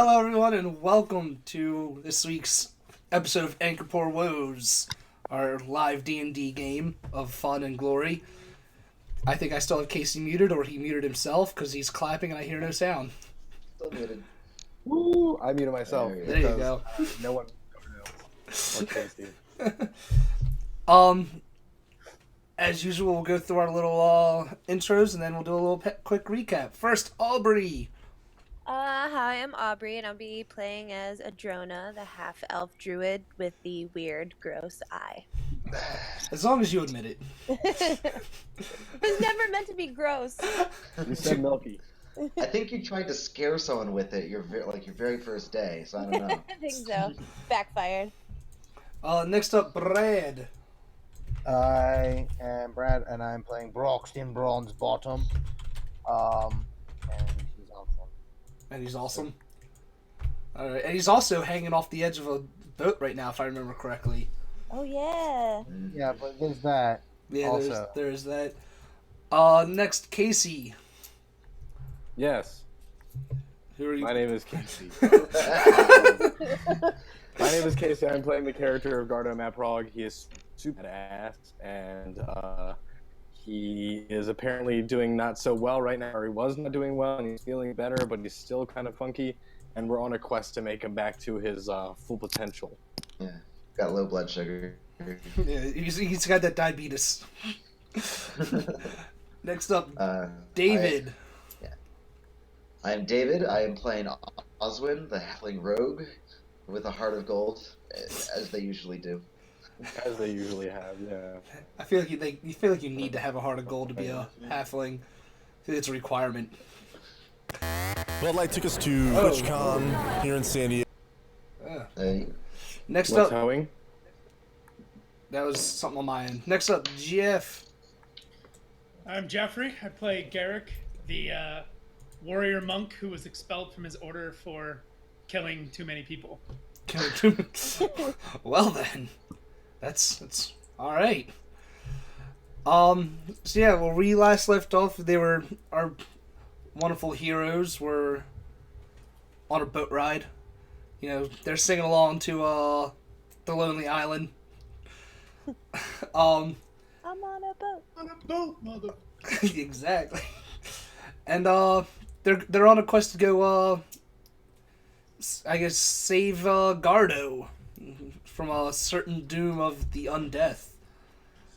Hello, everyone, and welcome to this week's episode of Ankapur Woes, our live D&D game of fun and glory. I think I still have Casey muted, or he muted himself because he's clapping and I hear no sound. Still muted. Woo! I muted myself. There you go. No one knows. Or Casey. As usual, we'll go through our little intros and then we'll do a little quick recap. First, Aubrey. Hi, I'm Aubrey, and I'll be playing as Adrona, the half-elf druid with the weird, gross eye. As long as you admit it. It was never meant to be gross. You said milky. I think you tried to scare someone with it your very first day, so I don't know. I think so. Backfired. Next up, Brad. I am Brad, and I'm playing Broxton Bronze Bottom. And he's awesome. And he's awesome. Alright, and he's also hanging off the edge of a boat right now, if I remember correctly. Oh, yeah. Yeah, but there's that. Yeah, Also. there's that. Next, Casey. Yes. Who are you? My name is Casey. My name is Casey. I'm playing the character of Gardoh Maprog. He is super badass, and he is apparently doing not so well right now, or he was not doing well, and he's feeling better, but he's still kind of funky, and we're on a quest to make him back to his full potential. Yeah, got low blood sugar. Yeah, he's got that diabetes. Next up, David. I am David. I am playing Oswin, the halfling rogue, with a heart of gold, as they usually do. As they usually have, yeah. I feel like you feel like you need to have a heart of gold to be a halfling. I think it's a requirement. Bud Light took us to WitchCon here in San Diego. Next What's up, hoeing? that was something on my end. Next up, Jeff. I'm Jeffrey. I play Garrick, the warrior monk who was expelled from his order for killing too many people. Well then, that's all right. So yeah, well, we last left off. They were our wonderful heroes were on a boat ride. You know, they're singing along to the Lonely Island. I'm on a boat. On a boat, mother. Exactly. And they're on a quest to go I guess save Gardoh from a certain doom of the undeath.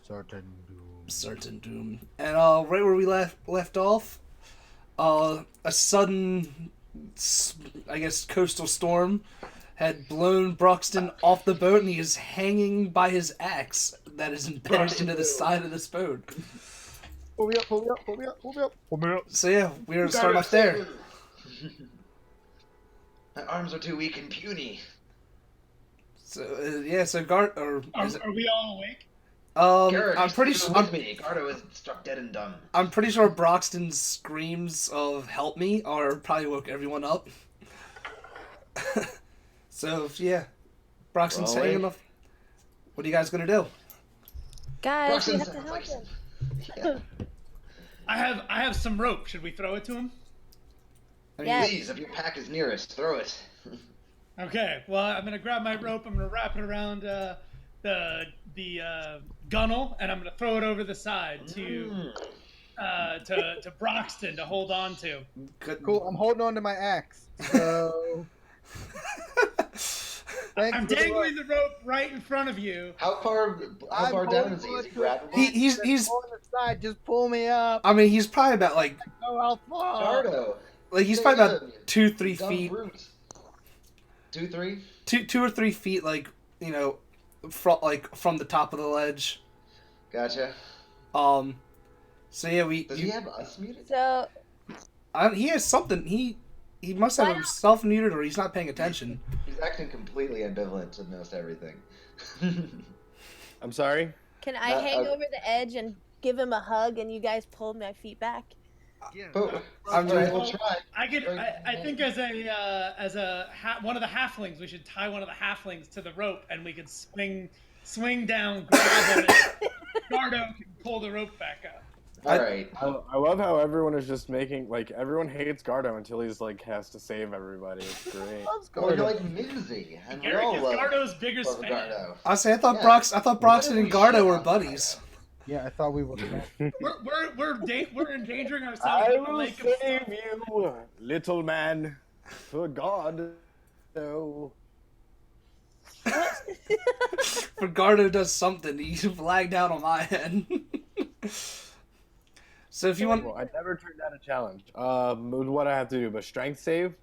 Certain doom. And right where we left off, a sudden, I guess, coastal storm had blown Broxton off the boat, and he is hanging by his axe that is embedded into the side of this boat. Pull me up, pull me up, pull me up, pull me up, pull me up. So yeah, we're starting off there. My arms are too weak and puny. So yeah, so Are we all awake? Garrett, I'm pretty sure. with me. Gardoh is struck dead and dumb. I'm pretty sure Broxton's screams of "help me" are probably woke everyone up. So yeah, Broxton's Well, hanging off. What are you guys gonna do? Guys, we Broxton's have to help him. Yeah. I have some rope. Should we throw it to him? I mean, Yeah. Please, if your pack is nearest, throw it. Okay. Well, I'm gonna grab my rope. I'm gonna wrap it around the gunnel, and I'm gonna throw it over the side to Broxton to hold on to. good. Cool, I'm holding on to my axe. So... I'm dangling the rope right in front of you. How far down is he? Is he grabbable? He's on the side, just pull me up. I mean, he's probably about like Go how far? Gardoh. he's probably about 2-3 Dumb feet, brute. 2-3? 2 or 3 feet, like, you know, from the top of the ledge. Gotcha. So yeah, Does he have us muted? So, he has something. He must have himself muted, or he's not paying attention. He's acting completely ambivalent to most everything. I'm sorry? can I hang over the edge and give him a hug, and you guys pull my feet back? Oh, I'm alright, doing- we'll try. I think as one of the halflings, we should tie one of the halflings to the rope, and we could swing down, grab him, and Gardoh can pull the rope back up. All right. I love how everyone is just making like everyone hates Gardo until he's like has to save everybody. It's great. Well, you're like Mimsy, and we all Eric is love Gardo's biggest fan. Gardo. I say I thought Yeah. Broxton and We Gardo shit were on buddies. Yeah, I thought we were. We're endangering ourselves I with the will lake of save you, little man. For God, no. But Gardo does something. He's flagged out on my end. So if you want, Well, I never turned down a challenge. What I have to do? But strength save?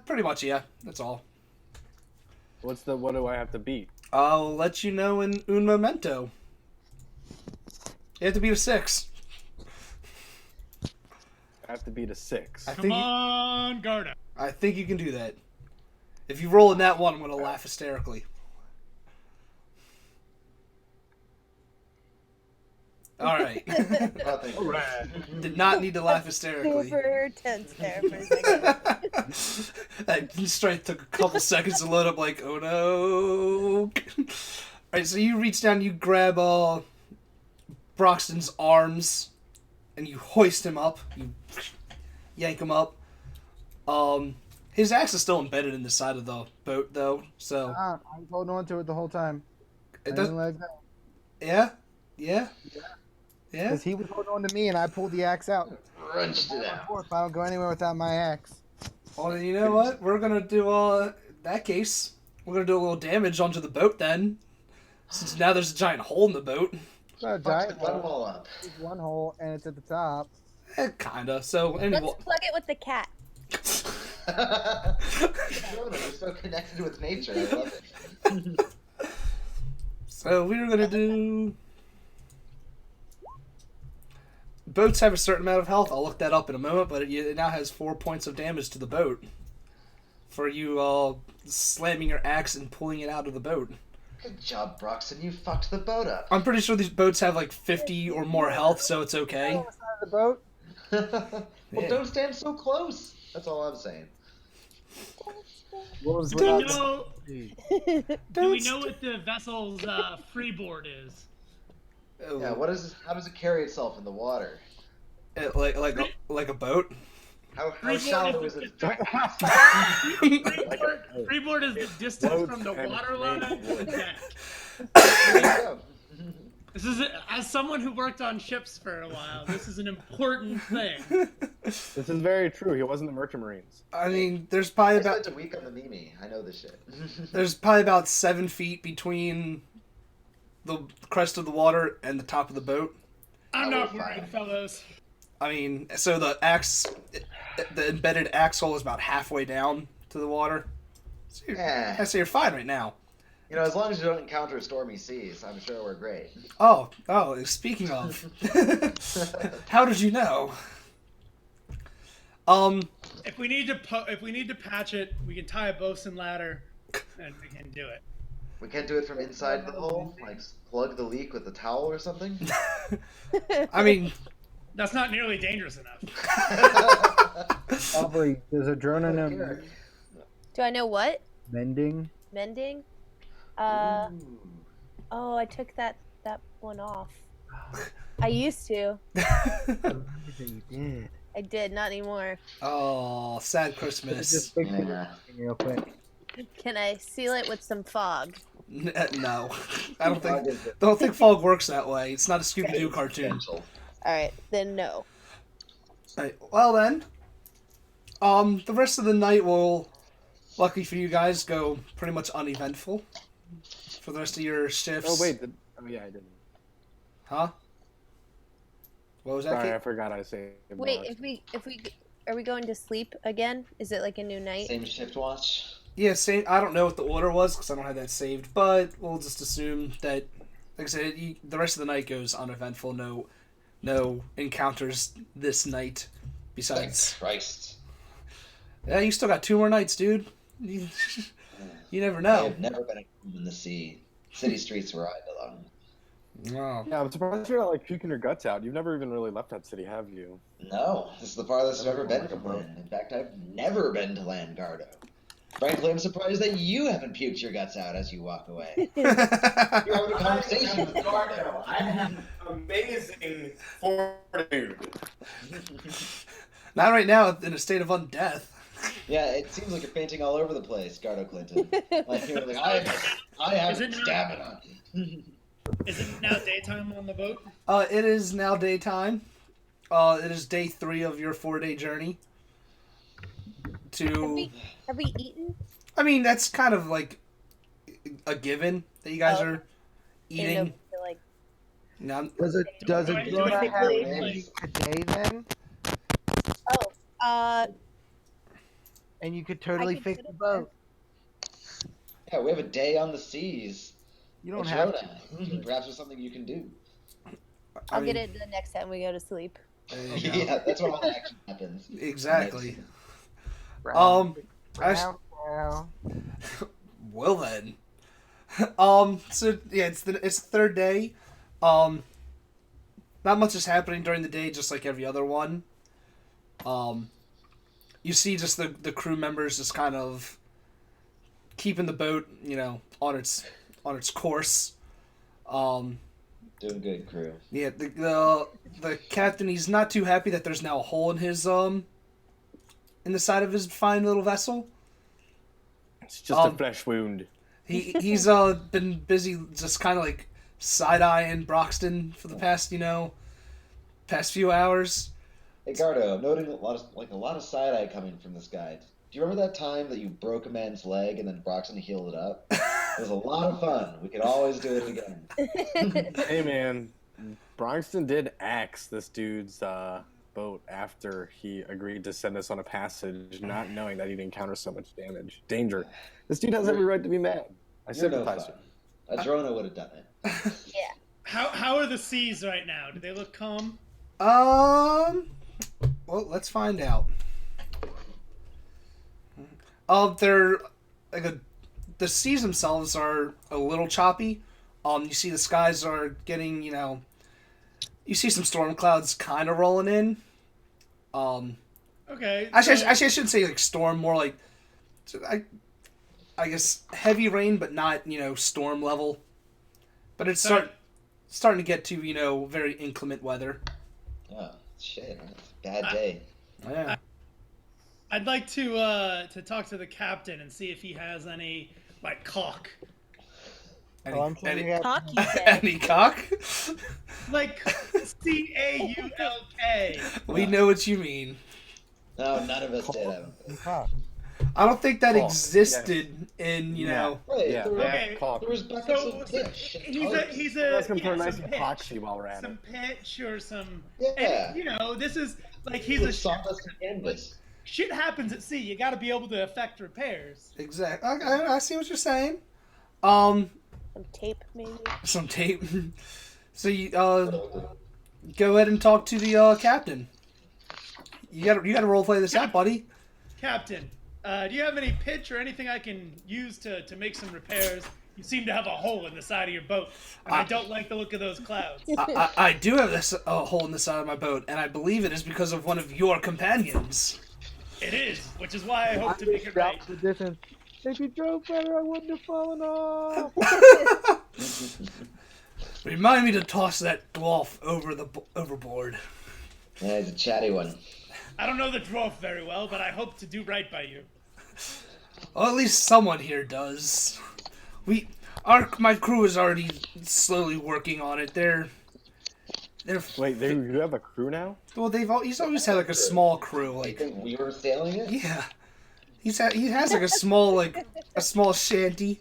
pretty much yeah. That's all. What do I have to beat? I'll let you know in un momento. You have to beat a 6. I have to beat a 6. Come on, Gardo. I think you can do that. If you roll in that one, I'm gonna laugh hysterically. All right. Did not need to laugh hysterically. Super tense there for a second. That strength took a couple seconds to load up. Like, oh no! All right, so you reach down, you grab Broxton's arms, and you hoist him up. You yank him up. His axe is still embedded in the side of the boat, though. So I was holding on to it the whole time. it I does. didn't let go. Yeah. Because he was holding on to me, and I pulled the axe out. Wrenched it out. I don't go anywhere without my axe. Well, then you know what? We're gonna do that case. We're gonna do a little damage onto the boat then, since now there's a giant hole in the boat. It's not a Fuck giant the hole. hole up. There's one hole, and it's at the top. Kinda. So anyway. Let's plug it with the cat. Jonah, you're so connected with nature. I love it. So we were gonna do. Boats have a certain amount of health. I'll look that up in a moment, but it now has 4 points of damage to the boat for you slamming your axe and pulling it out of the boat. Good job, Broxton. You fucked the boat up. I'm pretty sure these boats have like 50 or more health, so it's okay. On the side of the boat. Well, Yeah. don't stand so close. That's all I'm saying. What was Do we without- know? Do we know what the vessel's freeboard is? Yeah. How does it carry itself in the water? Like a boat. How Freeboard shallow is is it? Freeboard is the distance from the Boats water and line to the deck. There you go. This is as someone who worked on ships for a while. This is an important thing. This is very true. He wasn't the Merchant Marines. I mean, there's probably I about spent a week on the Mimi. I know this shit. there's probably about 7 feet between the crest of the water and the top of the boat. I'm Oh, not fine. worried, fellows. I mean, so the embedded axe hole is about halfway down to the water. So Yeah. you're fine right now. You know, as long as you don't encounter stormy seas, I'm sure we're great. Oh, speaking of, how did you know? If we need to patch it, we can tie a bosun ladder, and we can do it. We can't do it from inside the hole? Like, plug the leak with a towel or something? I mean, That's not nearly dangerous enough. Aubrey, there's a drone in a Do I know what? mending. Mending? Ooh. Oh, I took that one off. I used to. You did. I did, not anymore. oh, sad Christmas. Just fix it Yeah. real quick. Can I seal it with some fog? No, I don't think fog works that way. It's not a Scooby Doo cartoon. Alright, then no. Right, well then, the rest of the night will, luckily for you guys, go pretty much uneventful for the rest of your shifts. Oh wait. Yeah, I didn't. Huh? What was that? Sorry, I Kate? forgot I saved. Wait, Broxton. if we are we going to sleep again? Is it like a new night? Same shift watch? Yeah, same. I don't know what the order was because I don't have that saved, but we'll just assume that, like I said, the rest of the night goes uneventful. No encounters this night. Besides, Thanks Christ. yeah, you still got 2 more nights, dude. You never I know. have never been in the sea. City streets where I belong. Oh. Yeah, I'm surprised you're not like puking your guts out. You've never even really left that city, have you? No, this is the farthest I've ever been from land. In fact, I've never been to land, Gardo. Frankly, I'm surprised that you haven't puked your guts out as you walk away. You're having a conversation with Gardoh. I have amazing fortitude. Not right now, in a state of undeath. Yeah, it seems like you're fainting all over the place, Gardoh Clinton. Like you're like, I have Is it not- stamina. Is it now daytime on the boat? It is now daytime. It is day 3 of your 4-day journey. Have we eaten? I mean, that's kind of like a given that you guys are eating. Like, No, Does it Do I Jonah have typically, any today then? And you could totally I could fix put the it boat. Yeah, we have a day on the seas. You don't have to. Perhaps there's something you can do. I'll get it the next time we go to sleep. There you go. Yeah, that's where all the action happens. Exactly. Brown, I- brown. Well then. So yeah, it's the 3rd day. Not much is happening during the day, just like every other one. You see just the crew members just kind of keeping the boat, on its course. Doing good, crew. Yeah, the captain, he's not too happy that there's now a hole in his in the side of his fine little vessel. It's just a flesh wound. He's been busy just kind of like side-eyeing Broxton for the past few hours. Hey, Gardoh, I'm noting a lot of side eye coming from this guy. Do you remember that time that you broke a man's leg and then Broxton healed it up? It was a lot of fun. We could always do it again. Hey man, Broxton did axe this dude's boat after he agreed to send us on a passage, not knowing that he'd encounter so much danger. This dude has every right to be mad. I You're no sympathize fun. with him. A Drona would have done it. Yeah. How are the seas right now? Do they look calm? Well, let's find out. They're like the seas themselves are a little choppy. You see the skies are getting, you see some storm clouds kind of rolling in. Okay. Actually, I shouldn't say like storm, more like, I guess heavy rain, but not storm level. But it's starting to get to very inclement weather. Oh, shit. Bad day. Yeah. I'd like to talk to the captain and see if he has any caulk. I'm sure you have. Cock, you said. Any cock? Like CAULK. We know what you mean. No, none of us did. I don't think that Caulk, existed in Wait, Yeah, there, yeah, Okay. caulk. there was buckets So of fish. he's Let's a compare nice some pitch. epoxy while we're at Some it. pitch or some Yeah. and, this is like he's Some a sawdust and canvas. shit happens at sea. You got to be able to effect repairs. Exactly. I see what you're saying. Some Some tape, maybe. tape. So you go ahead and talk to the captain. You got to role play this out, buddy. Captain, do you have any pitch or anything I can use to make some repairs? You seem to have a hole in the side of your boat, and I don't like the look of those clouds. I do have this hole in the side of my boat, and I believe it is because of one of your companions. It is, which is why I hope to make it right. The distance. If you drove better, I wouldn't have fallen off. Remind me to toss that dwarf overboard. Yeah, he's a chatty one. I don't know the dwarf very well, but I hope to do right by you. Well, at least someone here does. My crew is already slowly working on it. They're Wait, you have a crew now? well. He's always had like a small crew. You Like think we were sailing it? yeah, he has like a small shanty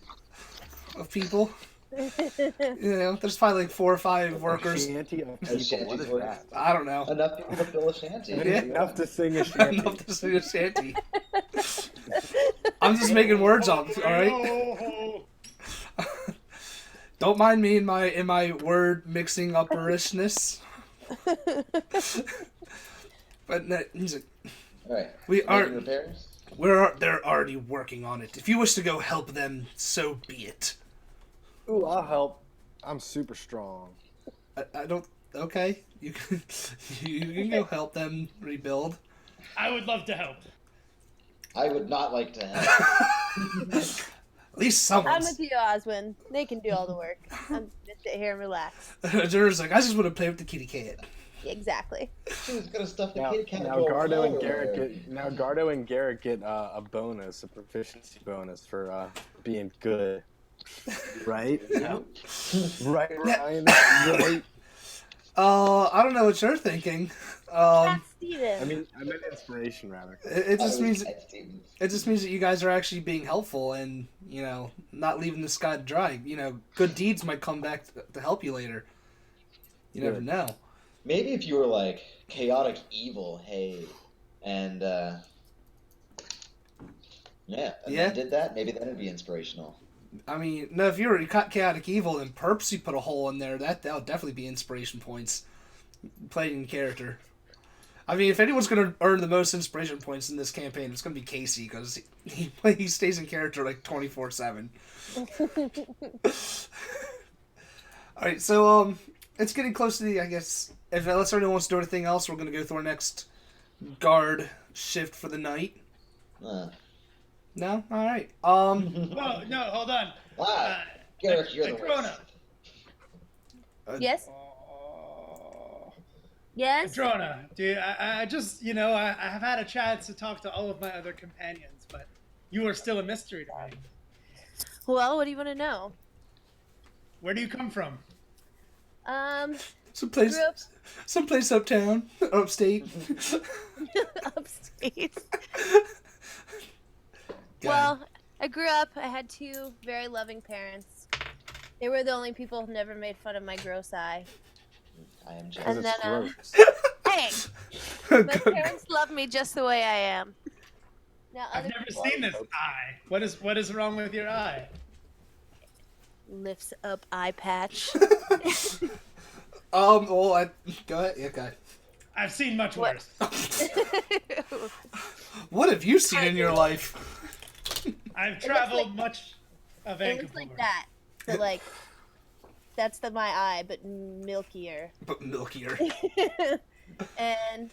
of people. There's probably like 4 or 5 workers. Shanty of A people. What shanty's is worth that? I don't know. enough people to fill a shanty. Yeah. Enough to sing a shanty. Enough to sing a shanty. I'm just making words up. All right. Oh, Don't mind me in my word mixing upperishness. But no, he's like, All right. We are- Making repairs. they're already working on it. If you wish to go help them, so be it. Ooh, I'll help. I'm super strong. I don't. Okay, you can you can go help them rebuild. I would love to help. I would not like to help. At least I'm someone's. with you, Oswin. They can do all the work. I'm gonna sit here and relax. Jordan's like, I just want to play with the kitty cat. Exactly. Dude's gonna stuff the Now, kitty cat now into a Gardo and roll. Garrett get a bonus, a proficiency bonus for being good. Right? Right, Ryan? Right. I don't know what you're thinking. Cat Steven. I meant inspiration rather. It just means Cat Stevens. it just means that you guys are actually being helpful and not leaving the sky dry. Good deeds might come back to help you later. You never Good. know. Maybe if you were like chaotic evil, hey, and then did that, maybe that would be inspirational. I mean, no, if you were chaotic evil and purposely put a hole in there, that'll definitely be inspiration points. Playing in character. I mean, if anyone's going to earn the most inspiration points in this campaign, it's going to be Casey, because he stays in character like 24/7. Alright, so it's getting close to the, I guess, unless anyone wants to do anything else, we're going to go through our next guard shift for the night. No? Alright. Whoa, no, hold on. Garrick, you're the Adrona. worst. Yes? Yes? Adrona, dude, I just, I have had a chance to talk to all of my other companions, but you are still a mystery to me. Well, what do you want to know? Where do you come from? Someplace uptown, upstate. Upstate. Well, I grew up, I had two very loving parents. They were the only people who never made fun of my gross eye. I am And jealous. then, Gross. hey! My parents love me just the way I am. Now, I've other never people seen this eye. What is wrong with your eye? lifts up eye patch. Well, go ahead. Yeah, go ahead. I've seen much worse. What have you seen in your life? I've traveled much of It looks Ankapur. like that. So, like, that's my eye, but milkier. But milkier. And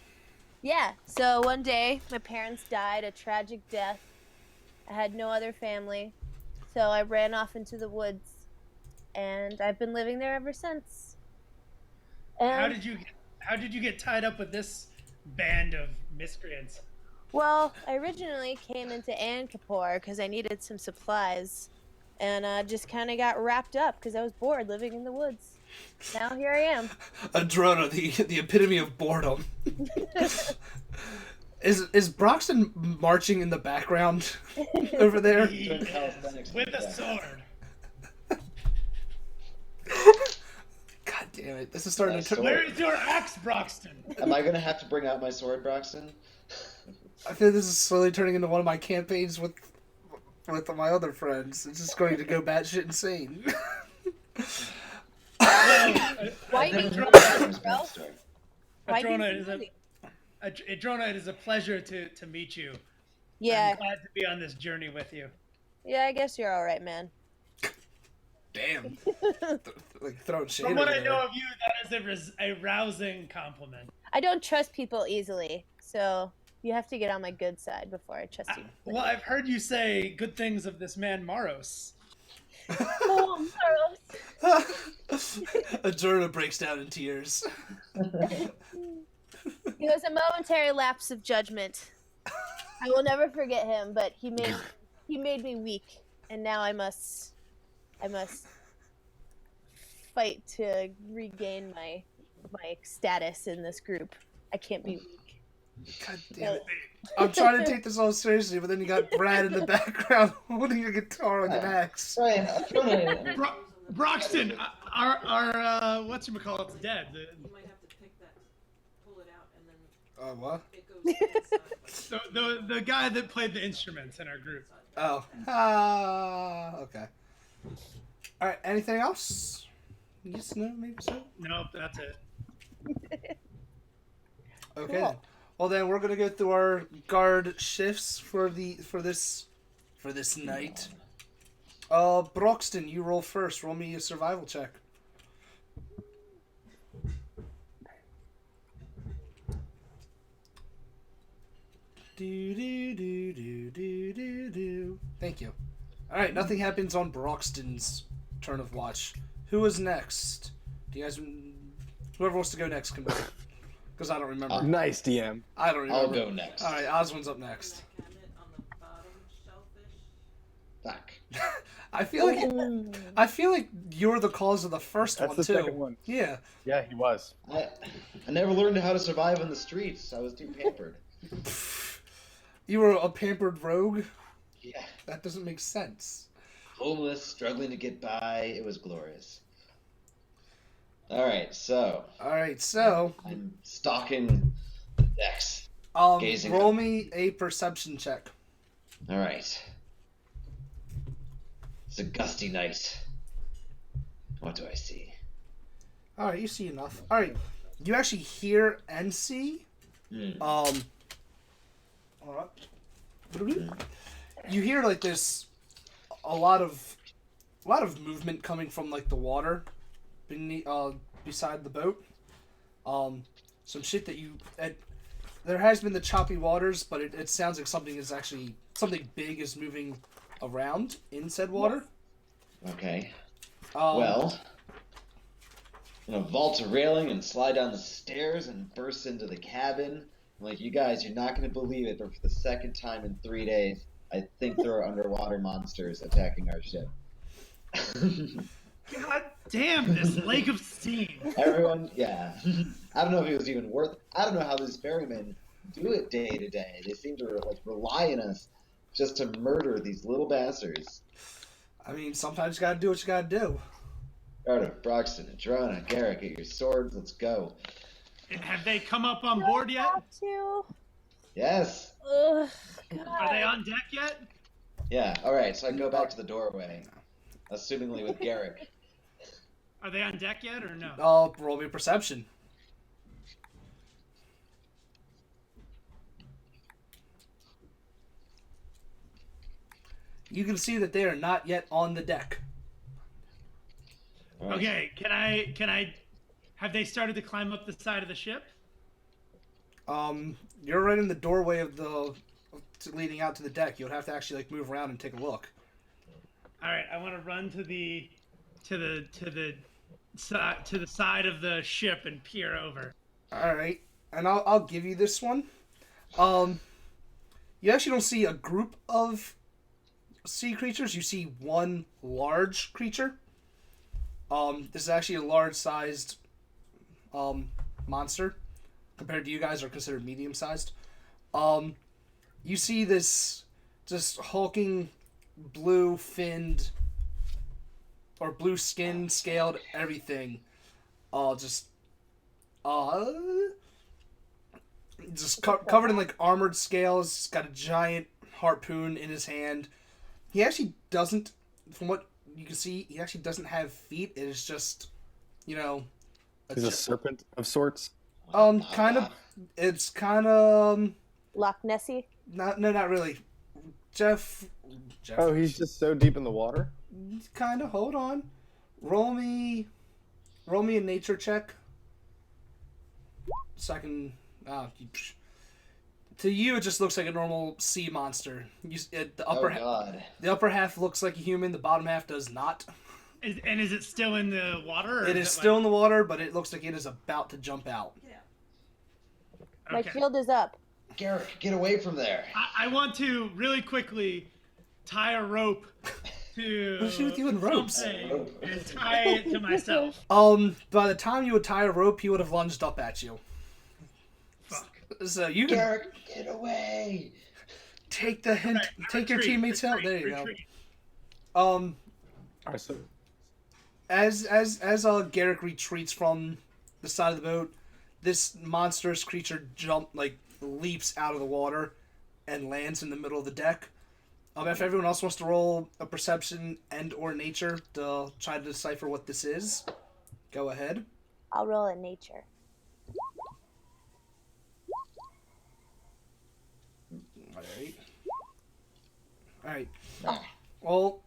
yeah, so one day my parents died a tragic death. I had no other family, so I ran off into the woods, and I've been living there ever since. And, How did you get tied up with this band of miscreants? well, I originally came into Ankapur because I needed some supplies, and just kind of got wrapped up because I was bored living in the woods. Now here I am. Adrona, the epitome of boredom. Is Broxton marching in the background over there? With a sword. God damn it! This is starting to turn. Where is your axe, Broxton? Am I gonna have to bring out my sword, Broxton? I feel this is slowly turning into one of my campaigns with my other friends. It's just going to go batshit insane. Why you Never being heard of this bro? monster. Why you Adrona, being Adrona, it is a pleasure to meet you. Yeah, I'm glad to be on this journey with you. yeah, I guess you're all right, man. Damn. Like throwing shade From what over I there. know of you, that is a rousing compliment. I don't trust people easily, so you have to get on my good side before I trust you. Well, I've heard you say good things of this man Maros. Oh, Carlos. Adrona breaks down in tears. It was a momentary lapse of judgment. I will never forget him, but he made me weak, and now I must fight to regain my status in this group. I can't be weak. God damn it. I'm trying to take this all seriously, but then you got Brad in the background holding a guitar with an axe. Ryan, Adrona, Broxton, our whatchamacallit's dead. You might have to pick that, pull it out, and then What? it goes inside. The guy that played the instruments in our group. Oh. Okay. Alright, anything else? Yes, no, maybe so? Nope, that's it. Okay. Cool. Then. Well then we're gonna go through our guard shifts for this night. Broxton, you roll first. Roll me a survival check. Do do do do do do do. Thank you. All right, nothing happens on Broxton's turn of watch. Who is next? Do you guys? Whoever wants to go next can go. Because I don't remember. Nice DM. I don't remember. I'll go next. All right, Oswin's up next. That cabinet on the bottom shellfish. Fuck. I feel like you're the cause of the first That's one the too. second one. Yeah. Yeah, he was. I never learned how to survive in the streets. I was too pampered. You were a pampered rogue? Yeah. That doesn't make sense. Homeless, struggling to get by. It was glorious. Alright, so Alright, so I'm stalking the decks. Gazing roll up. me a perception check. Alright. It's a gusty night. What do I see? Alright, you see enough. Alright. You actually hear and see. Alright. You hear like this a lot of movement coming from like the water beneath beside the boat. Some shit that there has been the choppy waters, but it sounds like something big is moving around in said water. Okay. Well, I'm gonna vault a railing and slide down the stairs and burst into the cabin. I'm like, you guys, you're not gonna believe it, but for the second time in 3 days, I think there are underwater monsters attacking our ship. God damn this lake of steam. Everyone, yeah. I don't know if it was even worth. I don't know how these ferrymen do it day to day. They seem to like rely on us just to murder these little bastards. I mean, sometimes you gotta do what you gotta do. Gardoh, Broxton, Adrona, Garrick, get your swords. Let's go. Have they come up on board yet? Have to. Yes. Ugh, Are they on deck yet? Yeah. All right. So I go back to the doorway, assumingly with Garrick. Are they on deck yet or no? Roll me a perception. You can see that they are not yet on the deck. All right. Okay, can I have they started to climb up the side of the ship? You're right in the doorway of leading out to the deck. You'll have to actually like move around and take a look. All right, I want to run to the side of the ship and peer over. All right, and I'll give you this one. You actually don't see a group of sea creatures. You see one large creature. This is actually a large-sized monster. Compared to you guys, are considered medium-sized. You see this just hulking, blue-finned, or blue-skinned, scaled, everything. Covered in like armored scales. He's got a giant harpoon in his hand. He actually doesn't, from what you can see, he actually doesn't have feet. It is just, He's a serpent of sorts. kind of. It's kind of Loch Nessie. not really. Jeff. Oh, he's just so deep in the water. Kind of. Hold on. Roll me a nature check. So I can. To you, it just looks like a normal sea monster. The upper half looks like a human. The bottom half does not. Is it still in the water? Or It is still in the water, but it looks like it is about to jump out. My Okay. shield is up. Garrick, get away from there. I want to really quickly tie a rope to What's with you and ropes? something and tie it to myself. By the time you would tie a rope, he would have lunged up at you. Fuck. So you can Garrick, get away. take the hint. Right, Take your retreat, teammates out. There retreat, you retreat. go. All right, so As Garrick retreats from the side of the boat, this monstrous creature leaps out of the water and lands in the middle of the deck. If everyone else wants to roll a perception and or nature to try to decipher what this is, go ahead. I'll roll in nature. All right. Well,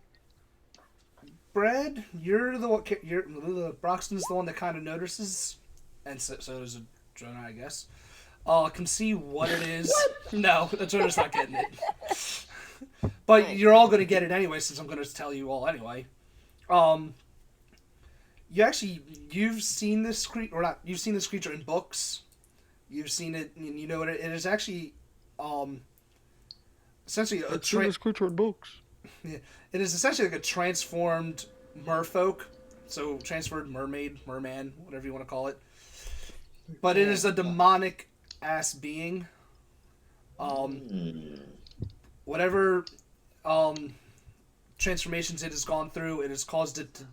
Brad, you're the one. Broxton's the one that kind of notices, and so does Jonah, I guess. can see what it is. No, the Jordan's not getting it. But you're all going to get it anyway, since I'm going to tell you all anyway. You've seen this creature, or not? You've seen this creature in books. You've seen it, and you know what it is actually. Essentially, this creature in books. Yeah, it is essentially like a transformed merfolk, so transferred mermaid, merman, whatever you want to call it. But it is a demonic ass being. Whatever transformations it has gone through, it has caused it to,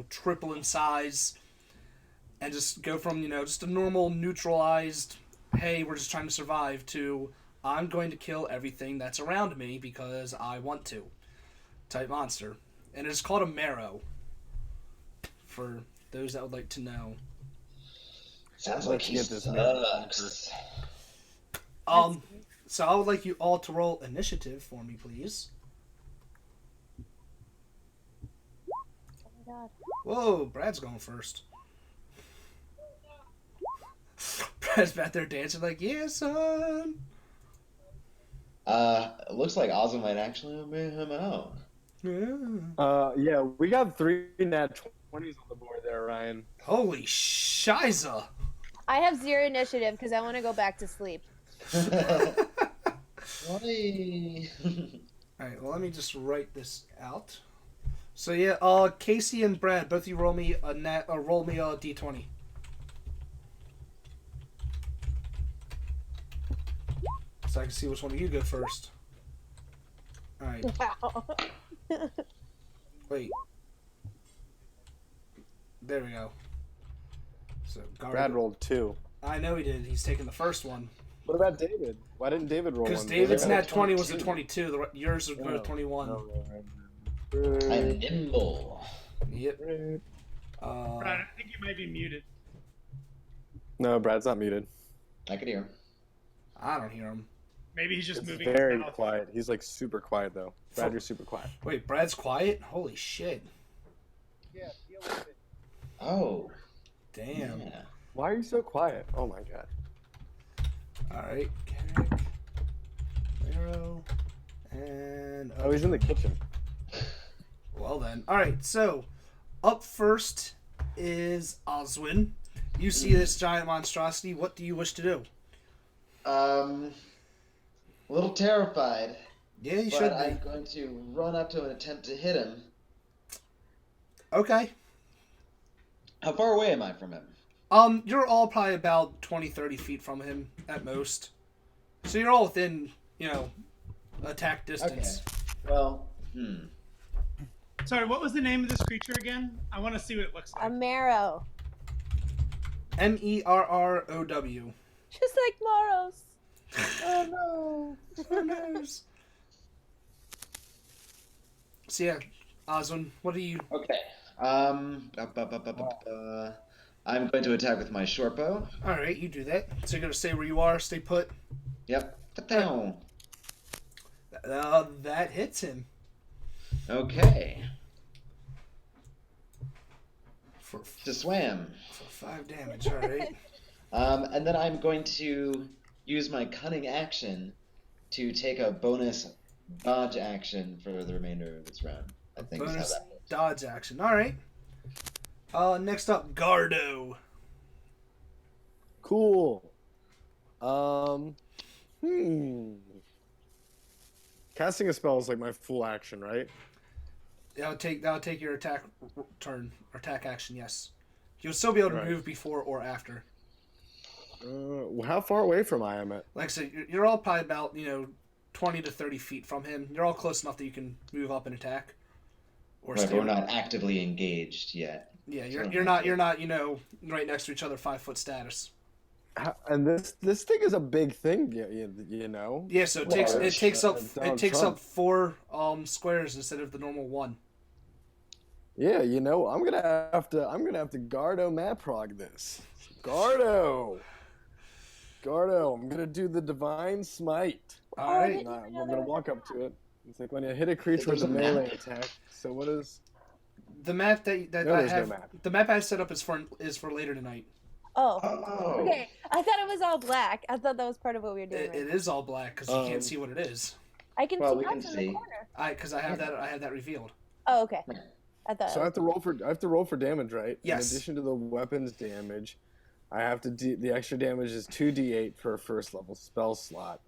triple in size and just go from, just a normal neutralized, hey, we're just trying to survive, to I'm going to kill everything that's around me because I want to type monster. And it's called a marrow, for those that would like to know. Sounds like he sucks. So I would like you all to roll initiative for me, please. Oh my god. Whoa, Brad's going first. Brad's back there dancing like, yeah, son. It looks like Ozzy might actually obey him out. Yeah, we got 3 nat 20s on the board there, Ryan. Holy shiza. I have 0 initiative because I want to go back to sleep. Why? Alright, well, let me just write this out. So yeah, Casey and Brad, both of you roll me a d20. So I can see which one of you go first. Alright. Wow. Wait. There we go. So Brad rolled 2. I know he did. He's taking the first one. What about David? Why didn't David roll one? Because David's nat 20 was a 22. Yours would go to 21. I'm nimble. Yep. Brad, I think you might be muted. No, Brad's not muted. I can hear him. I don't hear him. Maybe he's just It's moving. very his mouth. quiet. He's like super quiet though. Brad, you're super quiet. Wait, Brad's quiet? Holy shit. Yeah, deal with it. Oh. Damn. Yeah. Why are you so quiet? Oh my god. Alright. Carrick. Arrow. And... Oh, he's in the kitchen. Well then. Alright, so up first is Oswin. You see this giant monstrosity. What do you wish to do? A little terrified. Yeah, you but should I'm be. going to run up to him and attempt to hit him. Okay. How far away am I from him? You're all probably about 20, 30 feet from him at most. So you're all within, attack distance. Okay. Well, Sorry, what was the name of this creature again? I want to see what it looks like. A marrow. Merrow. Just like Moros. Oh no. Who knows? So yeah, Oswin, what are you... okay. I'm going to attack with my short bow. Alright, you do that. So you're going to stay where you are, stay put. Yep. Ka-pow. That hits him. Okay. For To swam. 5 damage, alright. And then I'm going to use my cunning action to take a bonus dodge action for the remainder of this round. I think is how Bonus that works. dodge action. Alright. Next up, Gardoh. Cool. Casting a spell is like my full action, right? That'll take your attack turn, or attack action, yes. You'll still be able to Right. move before or after. How far away from I am it? Like I said, you're all probably about, 20 to 30 feet from him. You're all close enough that you can move up and attack. Or Right, but stay. we're not actively engaged yet. Yeah, So- you're not, right next to each other, 5-foot status. And this thing is a big thing, you know. Yeah, so it takes up 4 squares instead of the normal 1. Yeah, I'm gonna have to Gardoh Maprog this. Gardoh, I'm gonna do the divine smite. All right. I'm gonna walk up to it. It's like when you hit a creature with a There's a map. melee attack. So what is? The map that No, I there's no have, map. the map I set up is for later tonight. Oh. Oh. Okay. I thought it was all black. I thought that was part of what we were doing. It is all black because you can't see what it is. I can Well, see we can us in see. the corner. Because I have that revealed. Oh, okay. I thought. So I have to roll for damage, right? Yes. In addition to the weapons damage, I have to the extra damage is 2d8 per first level spell slot.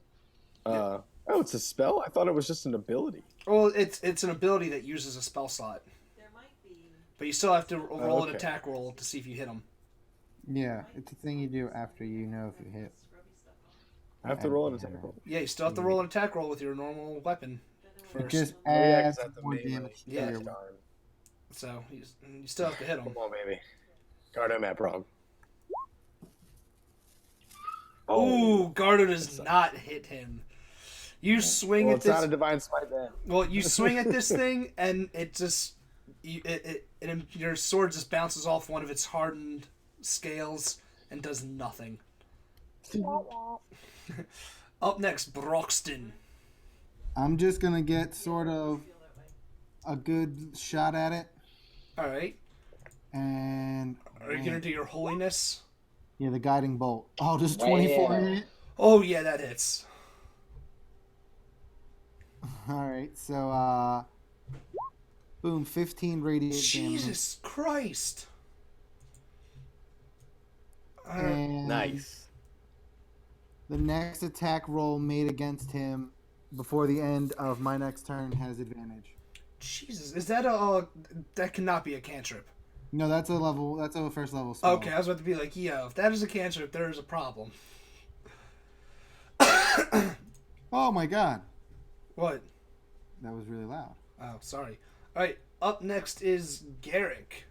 Oh, it's a spell? I thought it was just an ability. Well, it's an ability that uses a spell slot, There might be. but you still have to roll an okay. attack roll to see if you hit them. Yeah, it's a thing you do after you know if you hit. Scrubby stuff on. I have to roll an attack roll. Yeah, you still have to roll an attack roll with your normal weapon It first. just Oh, yeah, 'cause adds I have to more melee. damage to Yeah. your Darn. So you still have to hit them. Come on, baby. Gardoh Map Prog. Ooh, Gardoh does not hit him. You swing Well, at it's not this. a divine smite then. Well, you swing at this thing, and it just your sword just bounces off one of its hardened scales and does nothing. Up next, Broxton. I'm just gonna get sort of Feel that way. a good shot at it, All right, and are you gonna do your holiness? yeah, the guiding bolt. Oh, does Right 24 here. hit? Oh yeah, that hits. All right, so boom, 15 radiant damage. Jesus Christ! And Nice. the next attack roll made against him before the end of my next turn has advantage. Jesus, is that a that cannot be a cantrip? No, that's a first level spell. Okay, I was about to be like, yeah, if that is a cantrip, there is a problem. Oh my god, What? that was really loud. Oh, sorry. All right, up next is Garrick.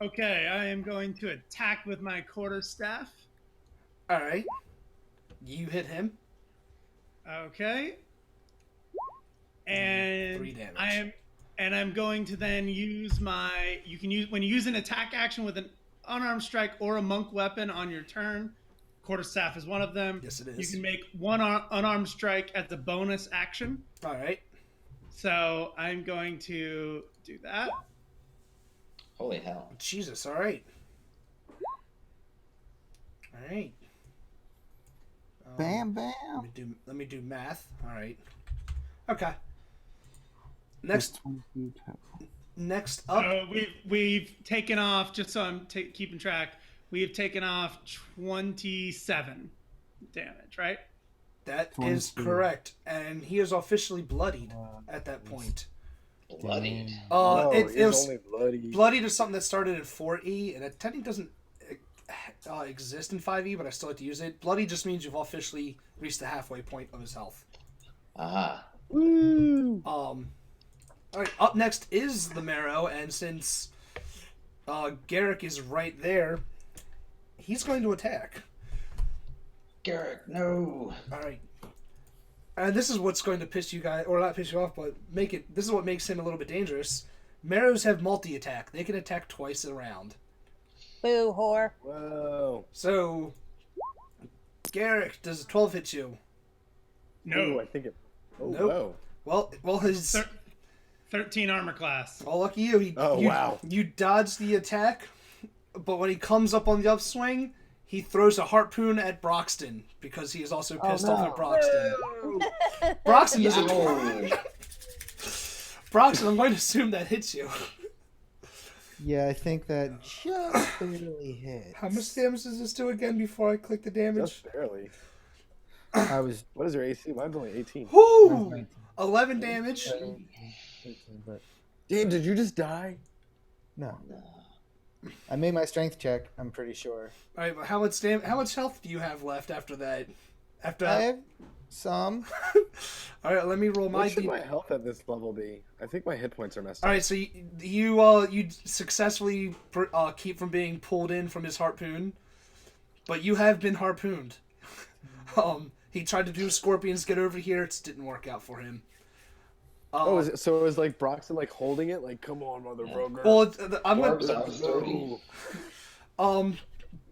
Okay, I am going to attack with my quarterstaff. All right, you hit him. Okay. And 3 damage. I'm going to then use my when you use an attack action with an unarmed strike or a monk weapon on your turn, quarterstaff is one of them. Yes, it You is. can make one unarmed strike as a bonus action. All right. So I'm going to do that. Holy hell. Jesus. All right. All right. Bam, bam. Let me do math. All right. Okay. Next up. So we've taken off, just so I'm keeping track. We have taken off 27 damage, right? That 22. is correct, and he is officially bloodied at that point. Bloodied. No, It he's was only bloody. bloodied is something that started in 4E, and it technically doesn't exist in 5E, but I still like to use it. Bloody just means you've officially reached the halfway point of his health. Aha. Woo! All right, up next is the Marrow, and since Garrick is right there, he's going to attack. Garrick, no. All right. And this is what's going to piss you guys, or not piss you off, but this is what makes him a little bit dangerous. Marrows have multi-attack. They can attack twice a round. Boo, whore. Whoa. So, Garrick, does a 12 hit you? No. Ooh, I think it. Oh, Nope. whoa. Well, his... 13 armor class. Oh, lucky you. Wow. You dodge the attack, but when he comes up on the upswing, he throws a harpoon at Broxton because he is also pissed off at Broxton. Broxton doesn't. Yo. Broxton, I'm going to assume that hits you. Yeah, I think that just barely hit. How much damage does this do again before I click the damage? Just barely. I was What is your AC? Mine's only 18. Whoo! 11 damage. 18, but Damn, did you just die? no. I made my strength check. I'm pretty sure. All right, but how much health do you have left after that? After I have some. all right, let me roll my What should d. my health at this level be? I think my hit points are messed All up. right, so you successfully keep from being pulled in from his harpoon, but you have been harpooned. He tried to do scorpions get over here. It didn't work out for him. So it was like Broxton like holding it, like, come on, mother broker. Well, I'm Barbs gonna. out sturdy.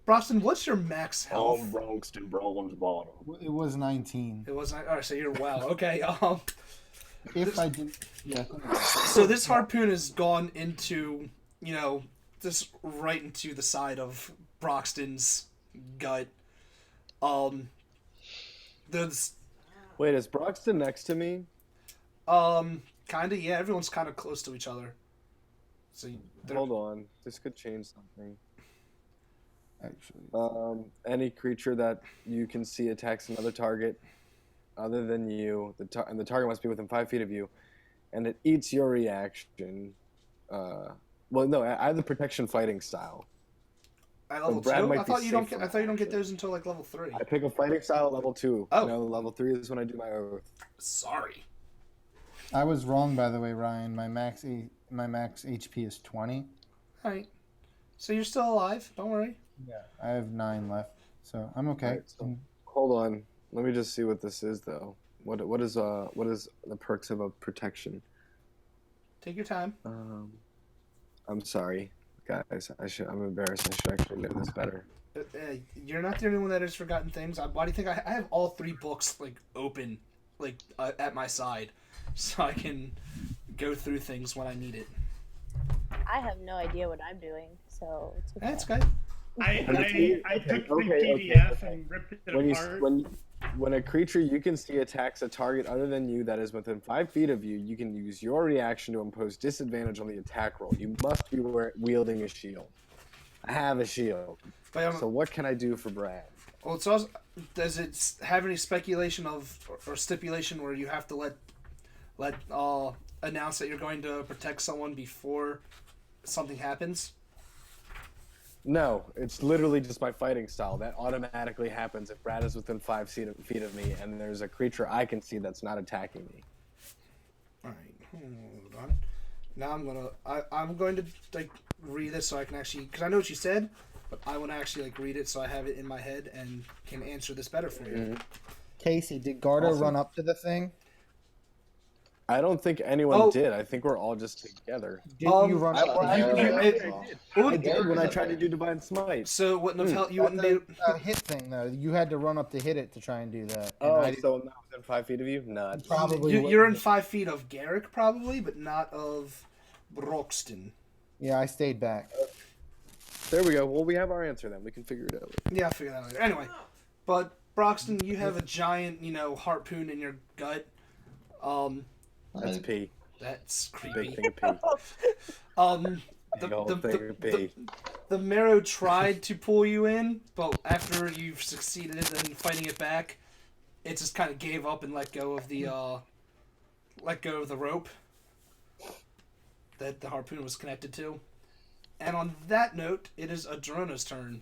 Broxton, what's your max health? Broxton bronze bottom. It was 19. It wasn't. All right, so you're wow. Okay. If I didn't, yeah. So this harpoon has gone into just right into the side of Broxton's gut. There's Wait, is Broxton next to me? kind of, yeah, everyone's kind of close to each other. So Hold on, this could change something. Actually, Any creature that you can see attacks another target other than you, and the target must be within 5 feet of you, and it eats your reaction. Well, no, I have the protection fighting style. at level Brad 2? might I be thought you don't safe get. from I thought you don't get action. those until like level 3. I pick a fighting style at level 2. Oh. No, level 3 is when I do my oath. Sorry. I was wrong, by the way, Ryan. My max HP is 20. All right. So you're still alive. Don't worry. Yeah, I have 9 left, so I'm okay. Alright, so hold on. Let me just see what this is, though. What is the perks of a protection? Take your time. I'm sorry, guys. I'm embarrassed. I should actually know this better. You're not the only one that has forgotten things. Why do you think I have all 3 books like open, like at my side, so I can go through things when I need it. I have no idea what I'm doing, so it's okay. That's good. I took the Okay. PDF and ripped it When apart. when a creature you can see attacks a target other than you that is within 5 feet of you, you can use your reaction to impose disadvantage on the attack roll. You must be wielding a shield. I have a shield. But, So what can I do for Brad? well, it's also, does it have any speculation of or stipulation where you have to let announce that you're going to protect someone before something happens? No, it's literally just my fighting style. That automatically happens if Brad is within 5 feet of me and there's a creature I can see that's not attacking me. All right, hold on. Now I'm going to like read this so I can actually, because I know what you said, but I want to actually like read it so I have it in my head and can answer this better for you. Casey, did Gardoh run up to the thing? I don't think anyone Oh. did. I think we're all just together. Didn't you run I up? I did when I tried to do Divine Smite. So wouldn't have helped. You That's wouldn't be. a hit thing, though. You had to run up to hit it to try and do that. And Oh, I so I'm not within 5 feet of you? No. probably You're in wouldn't. 5 feet of Garrick probably, but not of Broxton. Yeah, I stayed back. There we go. Well, we have our answer then. We can figure it out. Yeah, I'll figure that out later. Anyway, but Broxton, you have a giant, harpoon in your gut. That's pee. That's Big creepy. thing of pee. The, old the, thing of pee. the marrow tried to pull you in, but after you've succeeded in fighting it back, it just kind of gave up and let go of the rope that the harpoon was connected to. And on that note, it is Adrona's turn.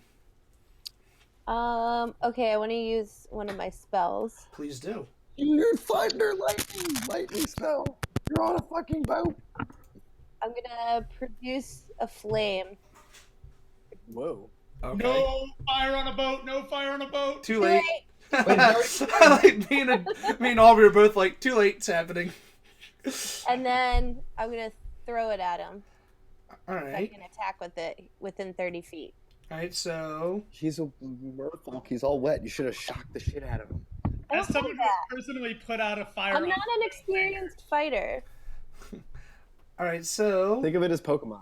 Okay, I want to use one of my spells. Please do. You're thunder lightning spell. You're on a fucking boat. I'm gonna produce a flame. Whoa. Okay. No fire on a boat. No fire on a boat. Too late. I like me and Aubrey are both like, too late, it's happening. And then I'm gonna throw it at him. So I Alright. can attack with it within 30 feet. Alright, so He's a merfolk. He's all wet. You should have shocked the shit out of him. I As don't someone know that. who's personally put out a fire I'm on not an experienced fighter. alright, so Think of it as Pokemon.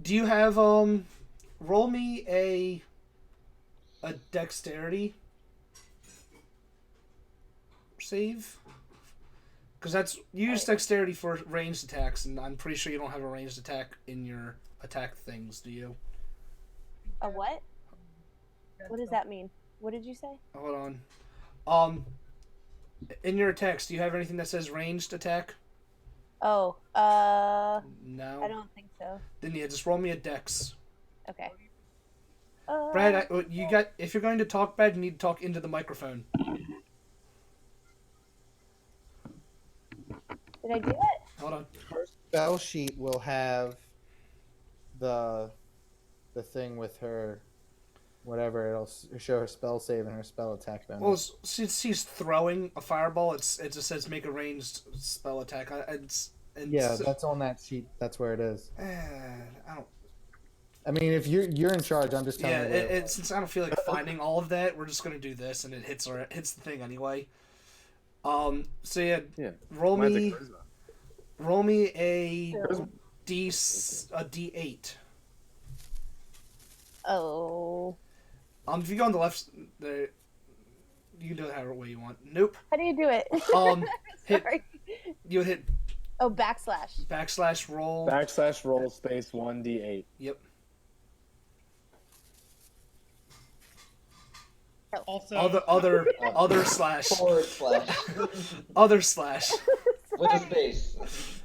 do you have roll me a dexterity save? Because that's you use dexterity for ranged attacks, and I'm pretty sure you don't have a ranged attack in your attack things, do you? A what? What does that mean? What did you say? Hold on. In your attacks, do you have anything that says ranged attack? Oh, No. I don't think so. Then yeah, just roll me a dex. Okay. Brad, you got. If you're going to talk, Brad, you need to talk into the microphone. Did I do it? Hold on. Her spell sheet will have the thing with her, whatever. It'll show her spell save and her spell attack bonus. Well, since he's throwing a fireball, it just says make a ranged spell attack. Yeah, that's on that sheet. That's where it is. I don't. I mean, if you're in charge, I'm just telling Yeah, you. where it since I don't feel like finding all of that, we're just gonna do this, and it hits the thing anyway. So yeah, roll Mine's a me charisma. roll me a D8. Oh. If you go on the left, there, you can do it however way you want. Nope. How do you do it? Hit. Sorry. You hit Oh, backslash. roll. /roll space 1d8. Yep. Also, Other slash. Forward slash Other slash. with a space.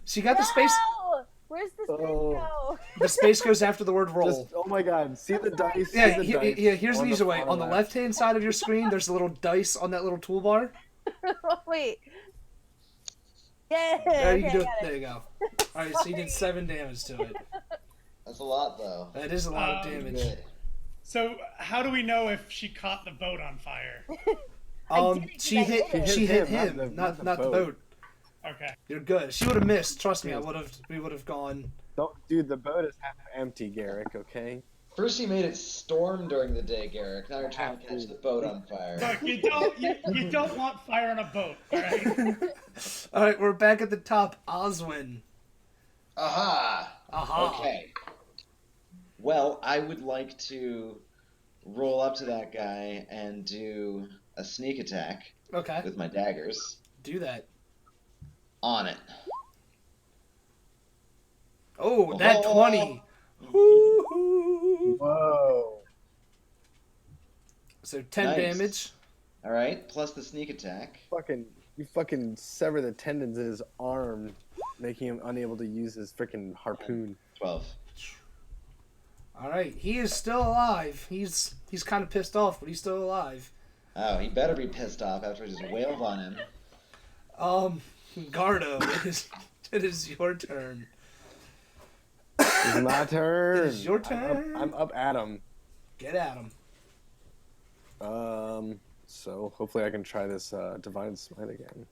So you got the space. No! Where's the space go? The space goes after the word roll. Just, oh my god, see the dice? Yeah, See the dice here's an easy way. On the left-hand side of your screen, there's a little dice on that little toolbar. Wait. Yeah. There, you okay, can do I it. got There you go. Alright, so you did 7 damage to it. That's a lot, though. That is a lot of damage. Good. so how do we know if she caught the boat on fire? She hit him, not the boat. Okay. You're good. She would have missed. Trust me, we would have gone. Don't, dude, the boat is half empty, Garrick, okay? First you made it storm during the day, Garrick. Now you're trying to catch the boat on fire. Look, you don't want fire on a boat, all right? Alright, we're back at the top. Oswin. Aha! Aha. Okay. Well, I would like to roll up to that guy and do a sneak attack Okay. with my daggers Do that. on it. Oh, that Oh. 20. Woo-hoo. Whoa. So 10 Nice. damage. All right, plus the sneak attack. You fucking sever the tendons in his arm, making him unable to use his freaking harpoon. 12. Alright, he is still alive. He's kind of pissed off, but he's still alive. Oh, he better be pissed off after I just wailed on him. Gardoh, it is your turn. It's my turn. It is your turn. I'm up at him. Get at him. So hopefully I can try this divine smite again.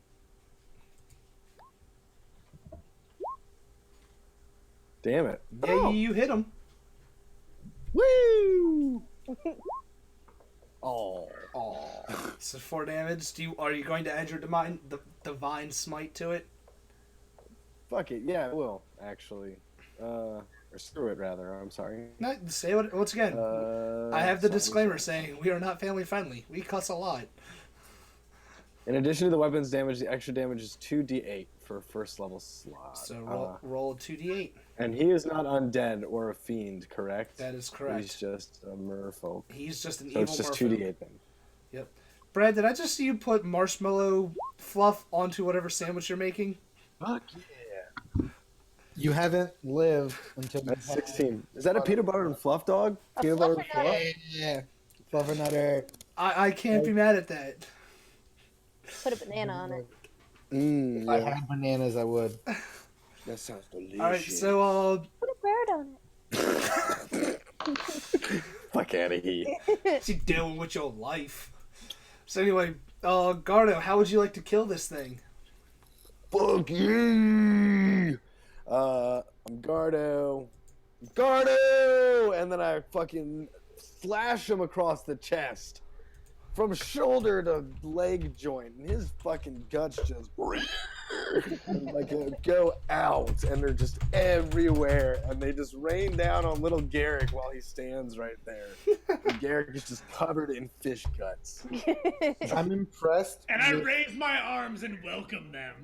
Damn it! Yeah, you hit him. Woo! Oh. So 4 damage. Are you going to add your divine smite to it? Fuck it. Yeah, I will actually. Or screw it, rather. I'm sorry. No, say what once again. I have the sorry, disclaimer saying we are not family friendly. We cuss a lot. In addition to the weapon's damage, the extra damage is 2d8 for first level slot. So roll a 2d8. And he is not undead or a fiend, correct? That is correct. He's just a merfolk. He's just an So evil it's just merfolk. 2d8 then. Yep. Brad, did I just see you put marshmallow fluff onto whatever sandwich you're making? Fuck yeah. You haven't lived until That's 16. Is that a peanut butter and fluff dog? Peanut butter and fluff? Yeah, fluffernutter. I can't be mad at that. Put a banana on it. If I had bananas, I would. That sounds delicious. All right, so Put a bird on it. Fuck out of here. what's you doing with your life? So anyway, Gardoh, how would you like to kill this thing? Fuck you! I'm Gardoh. Gardoh! And then I fucking slash him across the chest. From shoulder to leg joint. And his fucking guts just like go out. And they're just everywhere. And they just rain down on little Garrick while he stands right there. And Garrick is just covered in fish guts. I'm impressed. And I raise my arms and welcome them.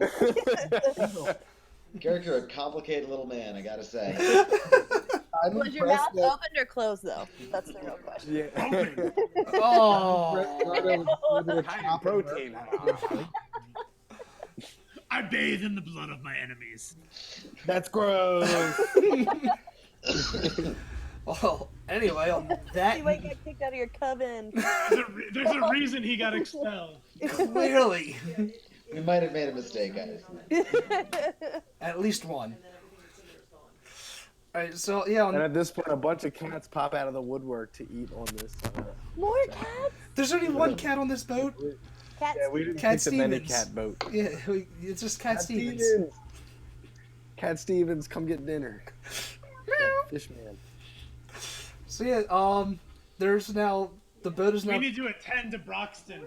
Garrick, you're a complicated little man, I gotta say. I'm Was your mouth impressed that opened or closed, though? That's the real question. Yeah. Oh, Gardoh was able to chop him protein. up. I bathe in the blood of my enemies. That's gross. well. Anyway, on that You might get kicked out of your coven. There's a reason he got expelled. clearly, We might have made a mistake, guys. at least one. All right, so yeah, And at this point, a bunch of cats pop out of the woodwork to eat on this. More cats? there's only one cat on this boat. Cats? Yeah, we didn't Cat pick the many Stevens. cat boat. Yeah, it's just Cat Stevens. Cat Stevens, come get dinner. Fish man. So yeah, there's now the boat is We now. need to attend to Broxton.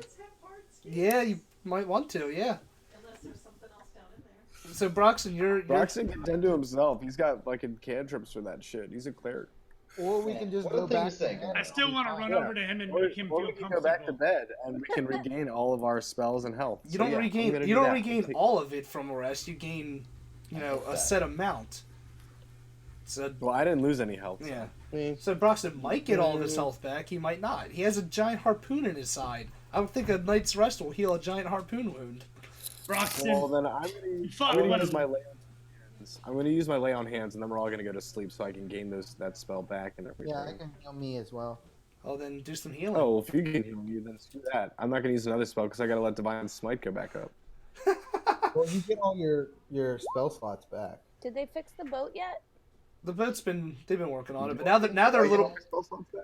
Yeah, you might want to. Yeah. Unless there's something else down in there. So Broxton, you're Broxton can tend to himself. He's got fucking cantrips for that shit. He's a cleric. Or we can just What go a thing back to say, to bed. Gardoh. I still want to run Yeah. over to him and Or, make him or feel we can comfortable. go back to bed and we can regain all of our spells and health. You So, don't yeah, I'm regain. gonna You do don't that. regain all of it from a rest. You gain, a that. set amount. So Well, I didn't lose any health. So. yeah. So Broxton might get all of his health back. He might not. He has a giant harpoon in his side. I don't think a night's rest will heal a giant harpoon wound. Broxton, Well, then you fought I'm one gonna of use my lay on hands. I'm gonna use my lay on hands, and then we're all gonna go to sleep so I can gain that spell back and everything. Yeah, I can heal me as well. Oh, then do some healing. Oh, if you can heal me, then screw that. I'm not gonna use another spell because I gotta let Divine Smite go back up. Well, you get all your spell slots back. Did they fix the boat yet? The boat's they've been working on it, but now they're a little. Spell slots back?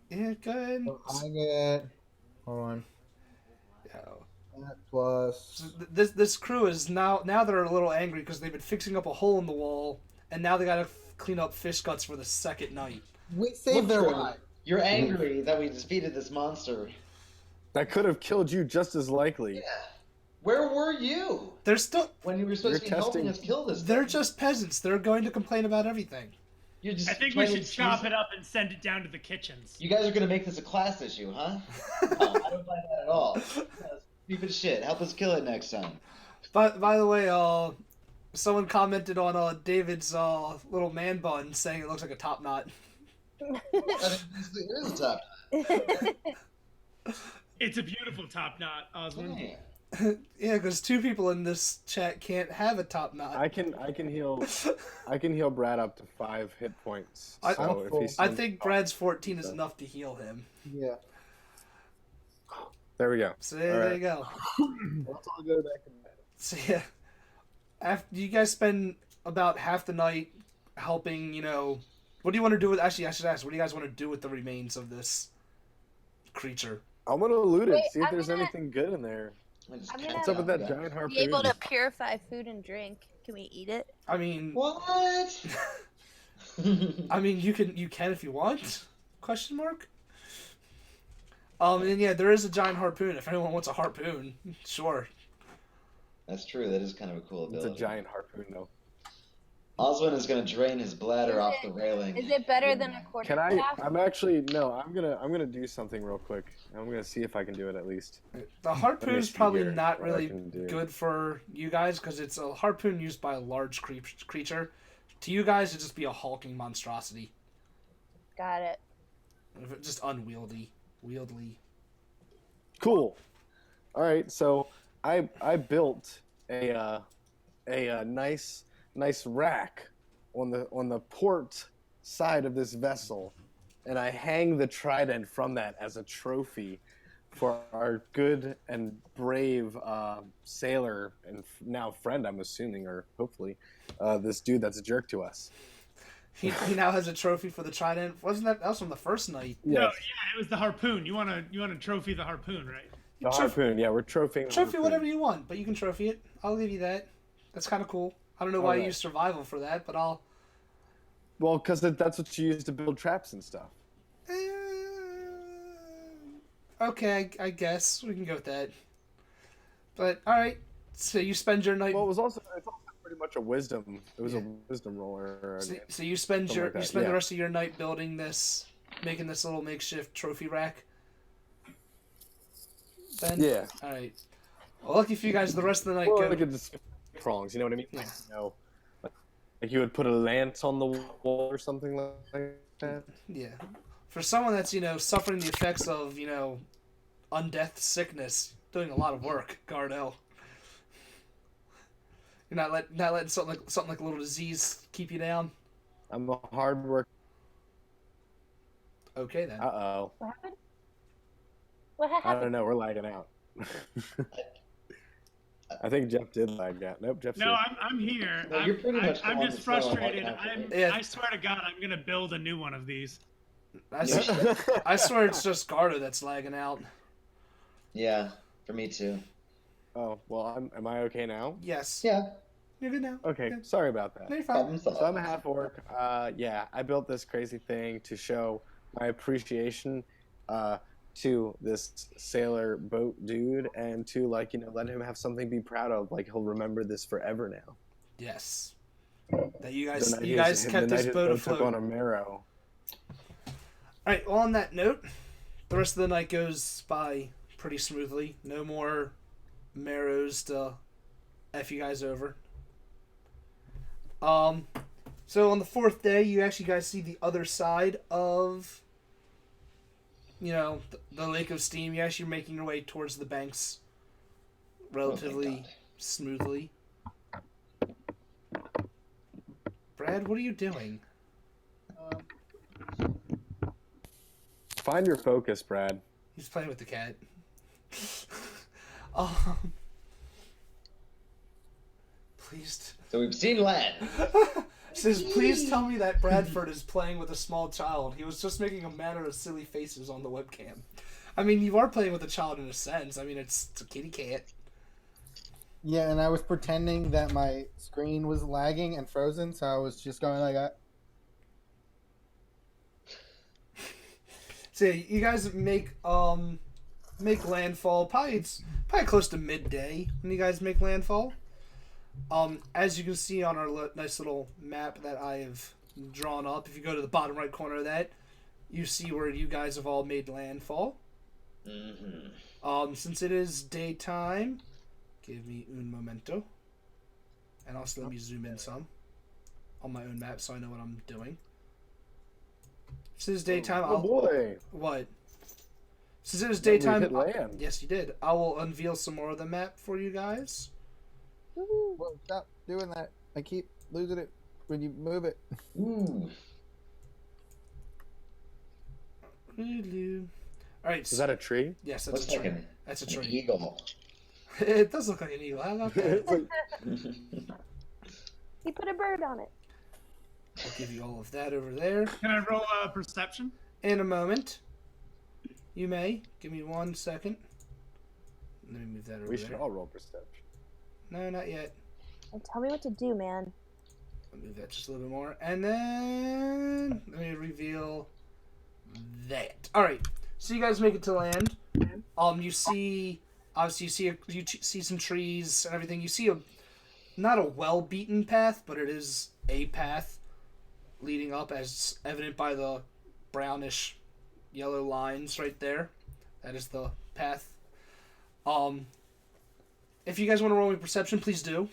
Yeah, go ahead. So I get. Hold on. Yeah. That plus. So this crew is now they're a little angry because they've been fixing up a hole in the wall, and now they gotta clean up fish guts for the second night. We saved their Look, lives. You're angry that we defeated this monster. That could have killed you just as likely. Yeah. Where were you They're still. when you were supposed to be You're helping testing- us kill this They're thing? just peasants. They're going to complain about everything. You're just I think we trying to should excuse chop it up and send it down to the kitchens. You guys are going to make this a class issue, huh? No, I don't buy that at all. Stupid shit. Help us kill it next time. By the way, someone commented on David's little man bun saying it looks like a top knot. It is a top. It's a beautiful top knot, Osmond. Yeah. Yeah, because two people in this chat can't have a top knot. I can heal Brad up to 5 hit points. I- So if he's I think Brad's 14 is enough to heal him. Yeah. there we go. So there you go. Let's all go back to bed. So yeah, after you guys spend about half the night helping, what do you want to do with? Actually, I should ask, what do you guys want to do with the remains of this creature? I'm gonna loot it. Wait, See if I'm there's gonna- anything good in there. Just I'm cut gonna- What's up with that it giant harpoon? Be able to purify food and drink. Can we eat it? I mean, What? you can if you want. Question mark. And yeah, there is a giant harpoon. If anyone wants a harpoon, sure. That's true. That is kind of a cool It's ability. a giant harpoon, though. Oswin is going to drain his bladder Is off it- the railing. Is it better than a quarter Can I? staff? I'm actually no. I'm gonna do something real quick. I'm gonna see if I can do it at least. The harpoon's see probably here not what I really can do. good for you guys because it's a harpoon used by a large creature. To you guys, it'd just be a hulking monstrosity. Got it. Just unwieldy. Wieldly. Cool. All right. So I built a nice rack on the port side of this vessel, and I hang the trident from that as a trophy for our good and brave sailor and now friend, I'm assuming, or hopefully, this dude that's a jerk to us. He now has a trophy for the trident. That was from the first night? No, Yes. yeah, it was the harpoon. You wanna trophy the harpoon, right? The harpoon, yeah, we're trophying. the Trophy harpoon. whatever you want, but you can trophy it. I'll give you that. That's kind of cool. I don't know why you Alright. use survival for that, but I'll. Well, because that's what you use to build traps and stuff. Okay, I guess we can go with that. But all right, so you spend your night. Well, it's also pretty much a wisdom. It was a wisdom roller. So you spend Something like that, you spend the yeah. rest of your night building this, making this little makeshift trophy rack. Ben? Yeah. All right. Well, lucky for you guys, the rest of the night Well, go. like it's prongs, you know what I mean? Yeah. You know, like you would put a lance on the wall or something like that. Yeah. For someone that's, suffering the effects of, undeath sickness, doing a lot of work, Gardoh. You're not letting something like a little disease keep you down. I'm a hard work. Okay then. Uh-oh. What happened? What I happened? don't know. We're lagging out. I think Jeff did lag out. Nope, Jeff's No, here. I'm here. No, you're pretty much I'm on just the phone, frustrated. like, Yeah. I swear to God, I'm gonna build a new one of these. I swear it's just Gardoh that's lagging out. Yeah, for me too. Oh, well, am I okay now? Yes. Yeah, You're good now. Okay, Good. sorry about that. No, you're fine. problem solved. So I'm a half orc. Yeah, I built this crazy thing to show my appreciation to this sailor boat dude, and to let him have something to be proud of. Like he'll remember this forever now. Yes. That you The guys night you his- guys the kept night this his boat took on afloat. a marrow. Alright, well, on that note, the rest of the night goes by pretty smoothly. No more marrows to F you guys over. So on the fourth day, you actually guys see the other side of, the Lake of Steam. You're actually making your way towards the banks relatively smoothly. Brad, what are you doing? Find your focus, Brad. He's playing with the cat. Please. So we've seen land. Says, please tell me that Bradford is playing with a small child. He was just making a manner of silly faces on the webcam. I mean, you are playing with a child in a sense. I mean, it's a kitty cat. Yeah, and I was pretending that my screen was lagging and frozen, so I was just going like that. So you guys make landfall. It's probably close to midday when you guys make landfall. As you can see on our nice little map that I have drawn up, if you go to the bottom right corner of that, you see where you guys have all made landfall. Mm-hmm. Since it is daytime, give me un momento, and also let me zoom in some on my own map so I know what I'm doing. Since it's daytime, Oh boy! What? Since it is daytime, We hit land. yes, you did. I will unveil some more of the map for you guys. Well, stop doing that. I keep losing it when you move it. Ooh. All right. Is that a tree? Yes, that's Looks a like tree. an That's a an tree. eagle. It does look like an eagle. How about that? He put a bird on it. I'll give you all of that over there Can I roll perception? in a moment. You may. Give me 1 second. Let me move that over We there. should all roll perception. No, not yet. And tell me what to do, man. I'll move that just a little bit more. And then let me reveal that. All right. So you guys make it to land. You see, obviously, you see some trees and everything. You see not a well-beaten path, but it is a path leading up, as evident by the brownish yellow lines right there. That is the path. If you guys want to roll me perception, please do.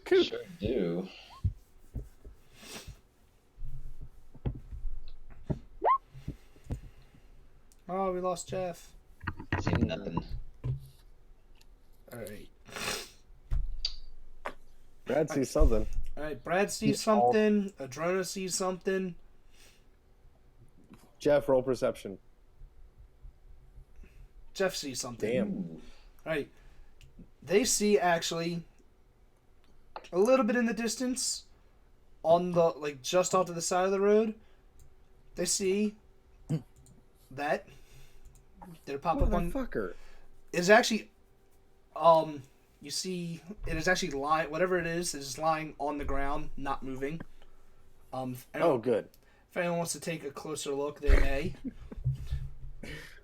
Sure do. Oh, we lost Jeff. See nothing. All right. Brad sees something. All right. Brad sees something. Adrona sees something. Jeff, roll perception. Jeff sees something. Damn. Ooh. All right. They see actually a little bit in the distance, on the just off to the side of the road. They see that. Did it pop up on? Motherfucker. Is actually, you see, it is actually lying. Whatever it is lying on the ground, not moving. Oh, good. If anyone wants to take a closer look, they may.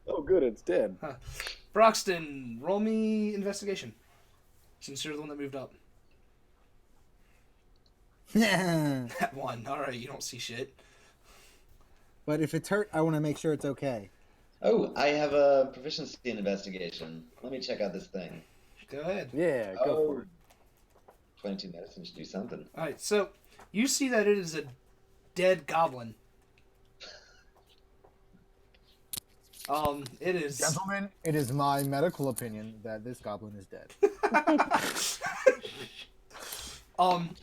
Oh, good. It's dead. Broxton, roll me investigation. Since you're the one that moved up. That one. All right, you don't see shit. But if it's hurt, I want to make sure it's okay. Oh, I have a proficiency in investigation. Let me check out this thing. Go ahead. Yeah, go for it. 22 medicine should do something. All right, so you see that it is a dead goblin. It is. Gentlemen, it is my medical opinion that this goblin is dead.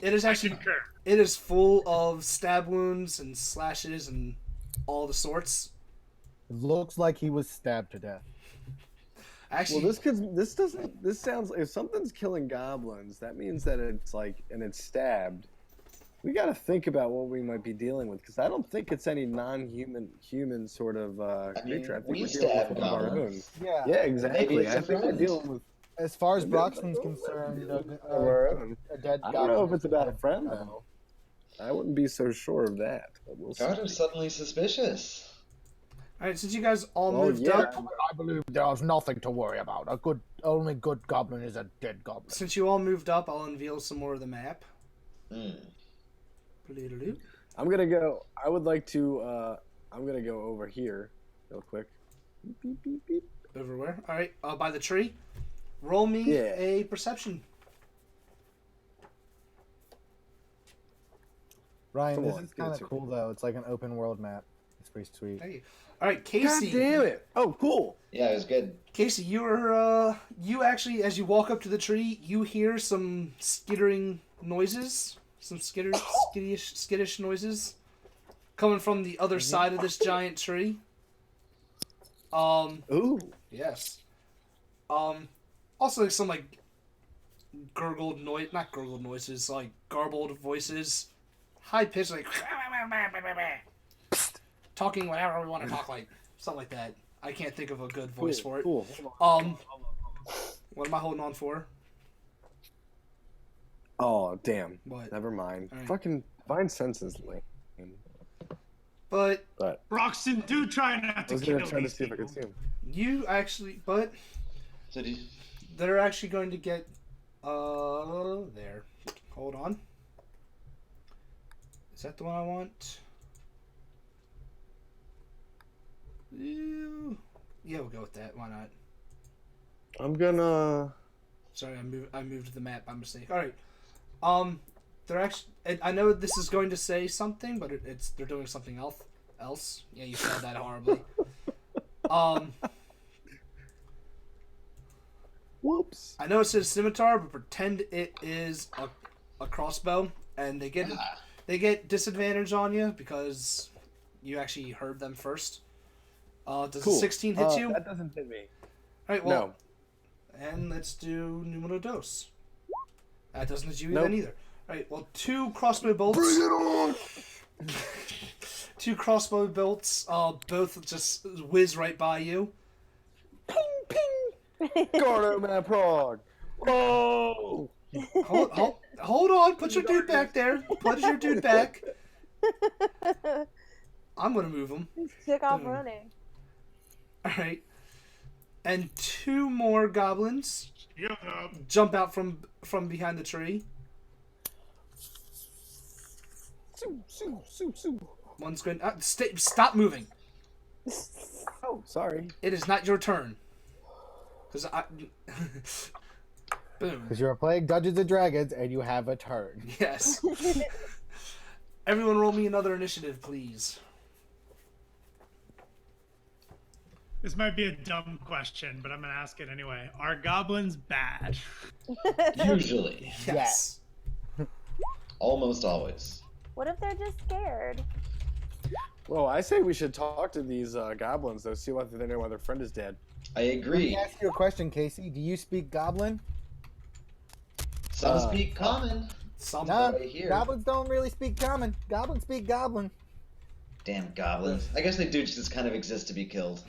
It is actually. Concur. It is full of stab wounds and slashes and all the sorts. It looks like he was stabbed to death. Actually, Well, this sounds, if something's killing goblins, that means that it's and it's stabbed. We got to think about what we might be dealing with, because I don't think it's any human sort of creature. I think we we're dealing stab with one of our own. goblins. Yeah. Yeah, exactly. Maybe it's I a think we're friend. dealing with As far as Yeah, Broxton's but- concerned, of our own. a dead I goblin. don't know if it's is about a dead friend, goblin. though. I wouldn't be so sure of that, but we'll see. Gardo's suddenly suspicious. all right. Since you guys all Well, moved yeah. up, I believe there's nothing to worry about. Only good goblin is a dead goblin. since you all moved up, I'll unveil some more of the map. Hmm. I'm gonna go. I would like to. I'm gonna go over here, real quick. Beep, beep, beep, beep. Everywhere. All right. By the tree. Roll me Yeah. a perception. Ryan, Come this on, is give it kind to of me. cool though. It's like an open world map. It's pretty sweet. Hey. All right, God Casey. damn it! Oh, cool. Yeah, it was good. Casey, you actually, as you walk up to the tree, you hear some skittering noises, some skittish noises, coming from the other side of this giant tree. Ooh. Yes. Also like some like not gurgled noises, like garbled voices, high pitched like talking whatever we want to talk like, something like that. I can't think of a good voice for it. Cool. What am I holding on for? Oh, damn. What? Never mind. All right. Fucking Divine Sense is lame. But Broxton, do try not I to was kill gonna try to these see if I people. could see him. you actually, but So did they're actually going to get there. Hold on. Is that the one I want? Yeah, we'll go with that. Why not? I'm gonna. Sorry, I moved the map by mistake. All right. They're actually. I know this is going to say something, but they're doing something else. Yeah, you said that horribly. Whoops. I know it says scimitar, but pretend it is a crossbow, and they get disadvantage on you because you actually heard them first. Does Cool. a 16 hit you? That doesn't hit me. All right, well, No. and let's do numero dos. That doesn't hit you Nope. then either. All right, well, 2 crossbow bolts. Bring it on! 2 crossbow bolts, both just whiz right by you. Gardoh, man, Prague. Oh! Hold on. Put your dude back there. Put your dude back. I'm gonna move him. Took off Boom. running. All right, and 2 more goblins Yeah. jump out from behind the tree. One's going. Stop moving. Oh, sorry. It is not your turn. Because I. Boom. Because you're playing Dungeons and Dragons and you have a turn. Yes. Everyone, roll me another initiative, please. This might be a dumb question, but I'm gonna ask it anyway. Are goblins bad? usually, Yes. almost always. What if they're just scared? Well, I say we should talk to these goblins, though, see whether they know why their friend is dead. I Let me agree. ask you a question, Casey. Do you speak Goblin? Some speak common. Some. No, right here. Goblins don't really speak Common. Goblins speak Goblin. Damn goblins. I guess they do just kind of exist to be killed.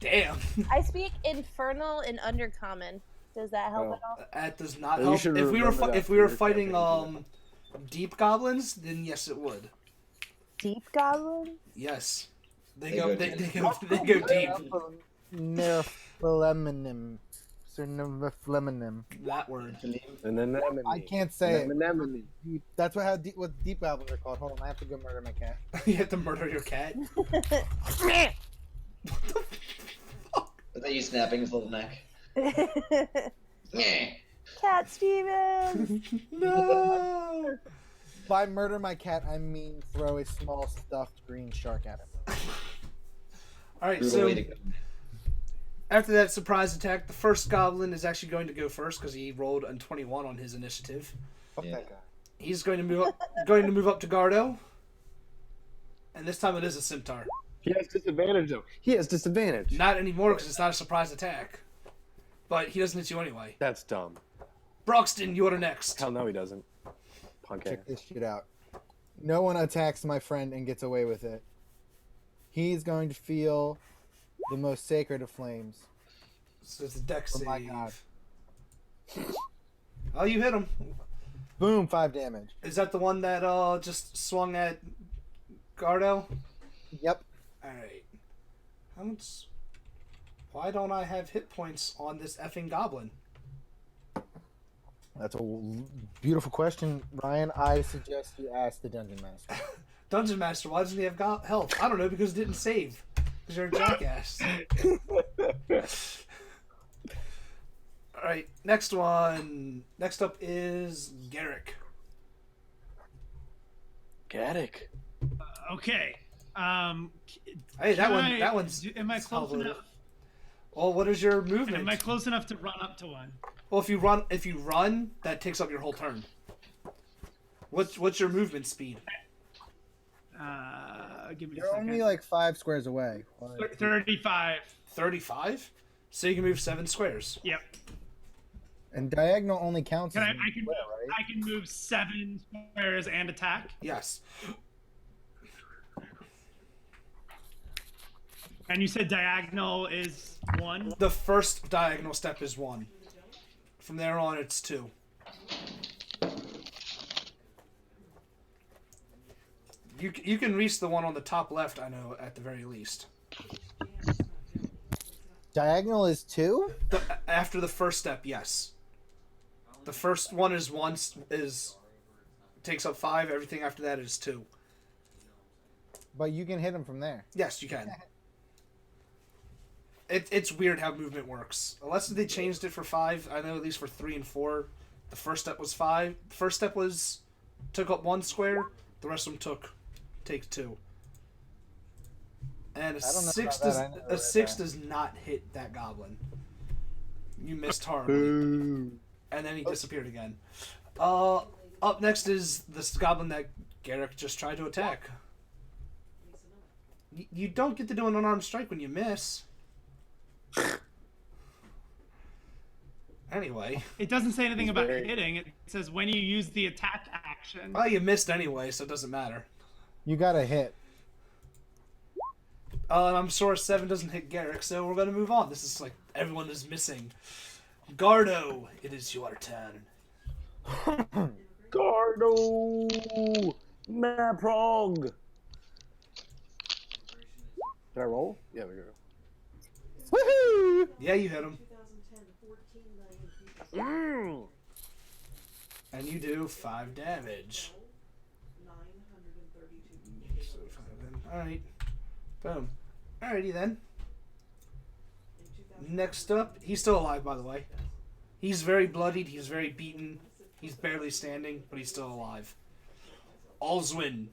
Damn. I speak Infernal and Undercommon. Does that help Oh. at all? That does not Well, you help. should If we were remember that if we for were your fighting campaign, deep goblins, then yes, it would. Deep Goblin? Yes. They They go go they, deep. they go they go deep. Nerfleminim. Sir Nerfleminim. That word. Anemone. I can't say it. Anemone. Deep. That's what deep goblins are called. Hold on, I have to go murder my cat. You have to murder your cat. Is that you snapping his little neck? Yeah. Cat Steven! No. By murder my cat, I mean throw a small stuffed green shark at him. All right, Brutal so way to go. after that surprise attack, the first goblin is actually going to go first because he rolled a 21 on his initiative. Fuck Yeah. that guy. He's going to move up to Gardoh, and this time it is a scimitar. He has disadvantage, though. He has disadvantage. Not anymore because it's not a surprise attack, but he doesn't hit you anyway. That's dumb. Broxton, you are next. Hell no, he doesn't. Punk ass. Check this shit out. No one attacks my friend and gets away with it. He's going to feel the most sacred of flames. So it's a dex Oh save. my God. Oh, you hit him. Boom, 5 damage. Is that the one that just swung at Gardoh? Yep. Alright. How much... Why don't I have hit points on this effing goblin? That's a beautiful question, Ryan. I suggest you ask the dungeon master. Dungeon Master, why doesn't he have health? I don't know, because it didn't save. Because you're a jackass. Alright, next one. Next up is Garrick. Gaddick. Okay. Hey, that can that one's. Am I close solid. enough? Well, what is your And movement? am I close enough to run up to one? Well, if you run, that takes up your whole turn. What's your movement speed? Give me a You're second. only like 5 squares away. 35. 35. So you can move 7 squares. Yep. And diagonal only counts Can as I one can square, right? I can move 7 squares and attack. Yes. And you said diagonal is 1. The first diagonal step is 1. From there on, it's 2. You can reach the one on the top left, I know, at the very least. Diagonal is 2? After the first step, yes. The first one is takes up 5. Everything after that is 2. But you can hit him from there. Yes, you can. It's weird how movement works. Unless they changed it for 5, I know at least for 3 and 4, the first step was 5. The first step took up 1 square. The rest of them takes 2. And a I don't know 6 about that. I never read that. does not hit that goblin. You missed horribly. And then he disappeared again. Up next is this goblin that Garrick just tried to attack. You don't get to do an unarmed strike when you miss. Anyway. It doesn't say anything about hitting. It says when you use the attack action. Well, you missed anyway, so it doesn't matter. You got to hit. And I'm sure 7 doesn't hit Garrick, so we're going to move on. This is like everyone is missing. Gardoh, it is your turn. Gardoh! Maprog! Did I roll? Yeah, we go. Woohoo! Yeah, you hit him. 2010, 14 million people. And you do 5 damage. 932 people. So 5 then. Alright. Boom. Alrighty then. Next up, he's still alive, by the way. He's very bloodied, he's very beaten, he's barely standing, but he's still alive. Alzwin.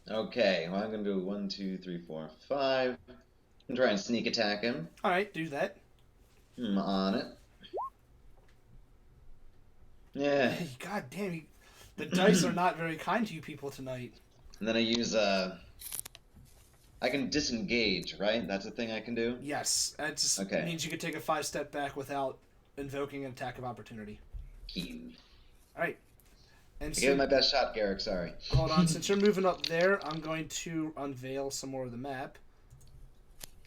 Okay, well, I'm gonna do 1, 2, 3, 4, 5. I'm trying to sneak attack him. Alright, do that. I'm on it. Yeah. Hey, God damn, the dice are not very kind to you people tonight. And then I use I can disengage, right? That's a thing I can do? Yes, that just Okay. means you could take a 5 step back without invoking an attack of opportunity. Keen. Alright. And I gave it my best shot, Garrick, sorry. hold on, since you're moving up there, I'm going to unveil some more of the map.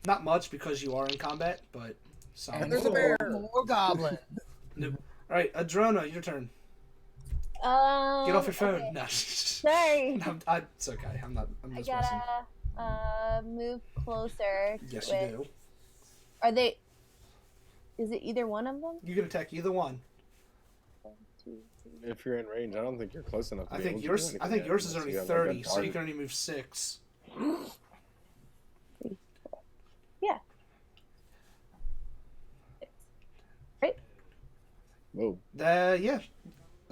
Not much because you are in combat, but some. And there's a bear. More goblins. Nope. Alright, Adrona, your turn. Get off your phone. Okay. No. Sorry. No, it's okay. I'm I just messing. gotta move closer. Yes, with... you do. Are they? Is it either one of them? You can attack either one. 1, 2, 3. If you're in range, I don't think you're close enough to I be think able to yours. do I anything think yet, yours is unless only you have, like, a 30, so you target. can only move 6. 3, 4. Yeah. 6. Right. Whoa. Yeah.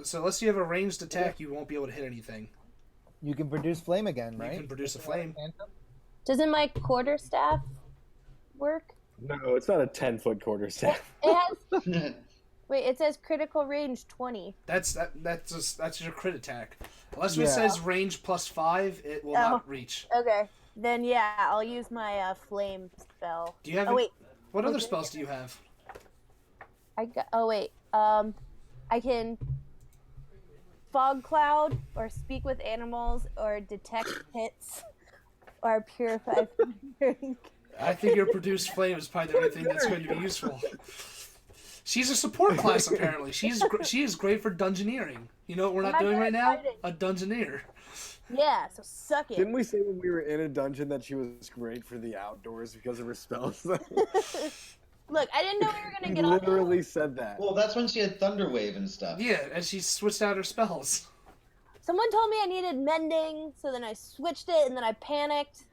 So unless you have a ranged attack, you won't be able to hit anything. You can produce flame again, right? You can produce a flame. Doesn't my quarterstaff work? No, it's not a 10-foot quarterstaff. It has. Wait, it says critical range 20. That's your crit attack. Unless it Yeah. says range +5, it will not reach. Okay. Then yeah, I'll use my flame spell. Do you have? Oh wait, What other Okay. spells do you have? I got. Oh wait. I can fog cloud, or speak with animals, or detect hits, or purify from drink. I think your produce flame is probably the only thing that's going to be useful. She's a support class apparently. She is great for dungeoneering. You know what we're not I'm doing not right now? fighting. A dungeoneer. Yeah, so suck it. Didn't we say when we were in a dungeon that she was great for the outdoors because of her spells? Look, I didn't know we were He gonna get all. literally said that. Well, that's when she had Thunder Wave and stuff. Yeah, and she switched out her spells. Someone told me I needed mending, so then I switched it, and then I panicked.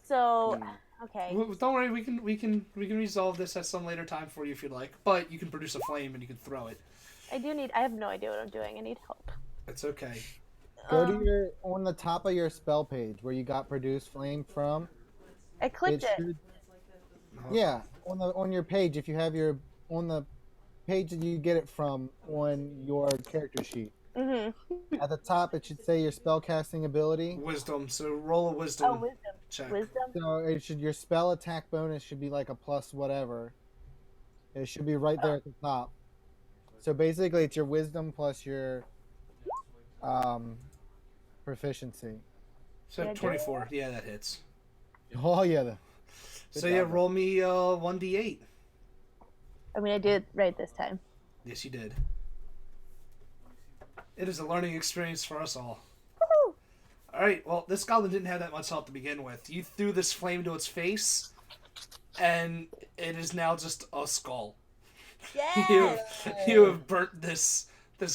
So, okay. Well, don't worry, we can resolve this at some later time for you if you'd like. But you can produce a flame and you can throw it. I have no idea what I'm doing. I need help. It's okay. Go to your on the top of your spell page where you got produce flame from. I clicked it. should- yeah, on your page if you have your on the page that you get it from on your character sheet. Mm-hmm. At the top it should say your spell casting ability. Wisdom. So roll a wisdom. Oh, wisdom. Check. Wisdom. So it should your spell attack bonus should be like a plus whatever. It should be right there at the top. So basically it's your wisdom plus your proficiency. So 24. Yeah, that hits. Oh yeah. So yeah, roll me 1d8. I mean, I did it right this time. Yes, you did. It is a learning experience for us all. Woohoo! Alright, well, this goblin didn't have that much health to begin with. You threw this flame to its face, and it is now just a skull. Yeah. You have burnt this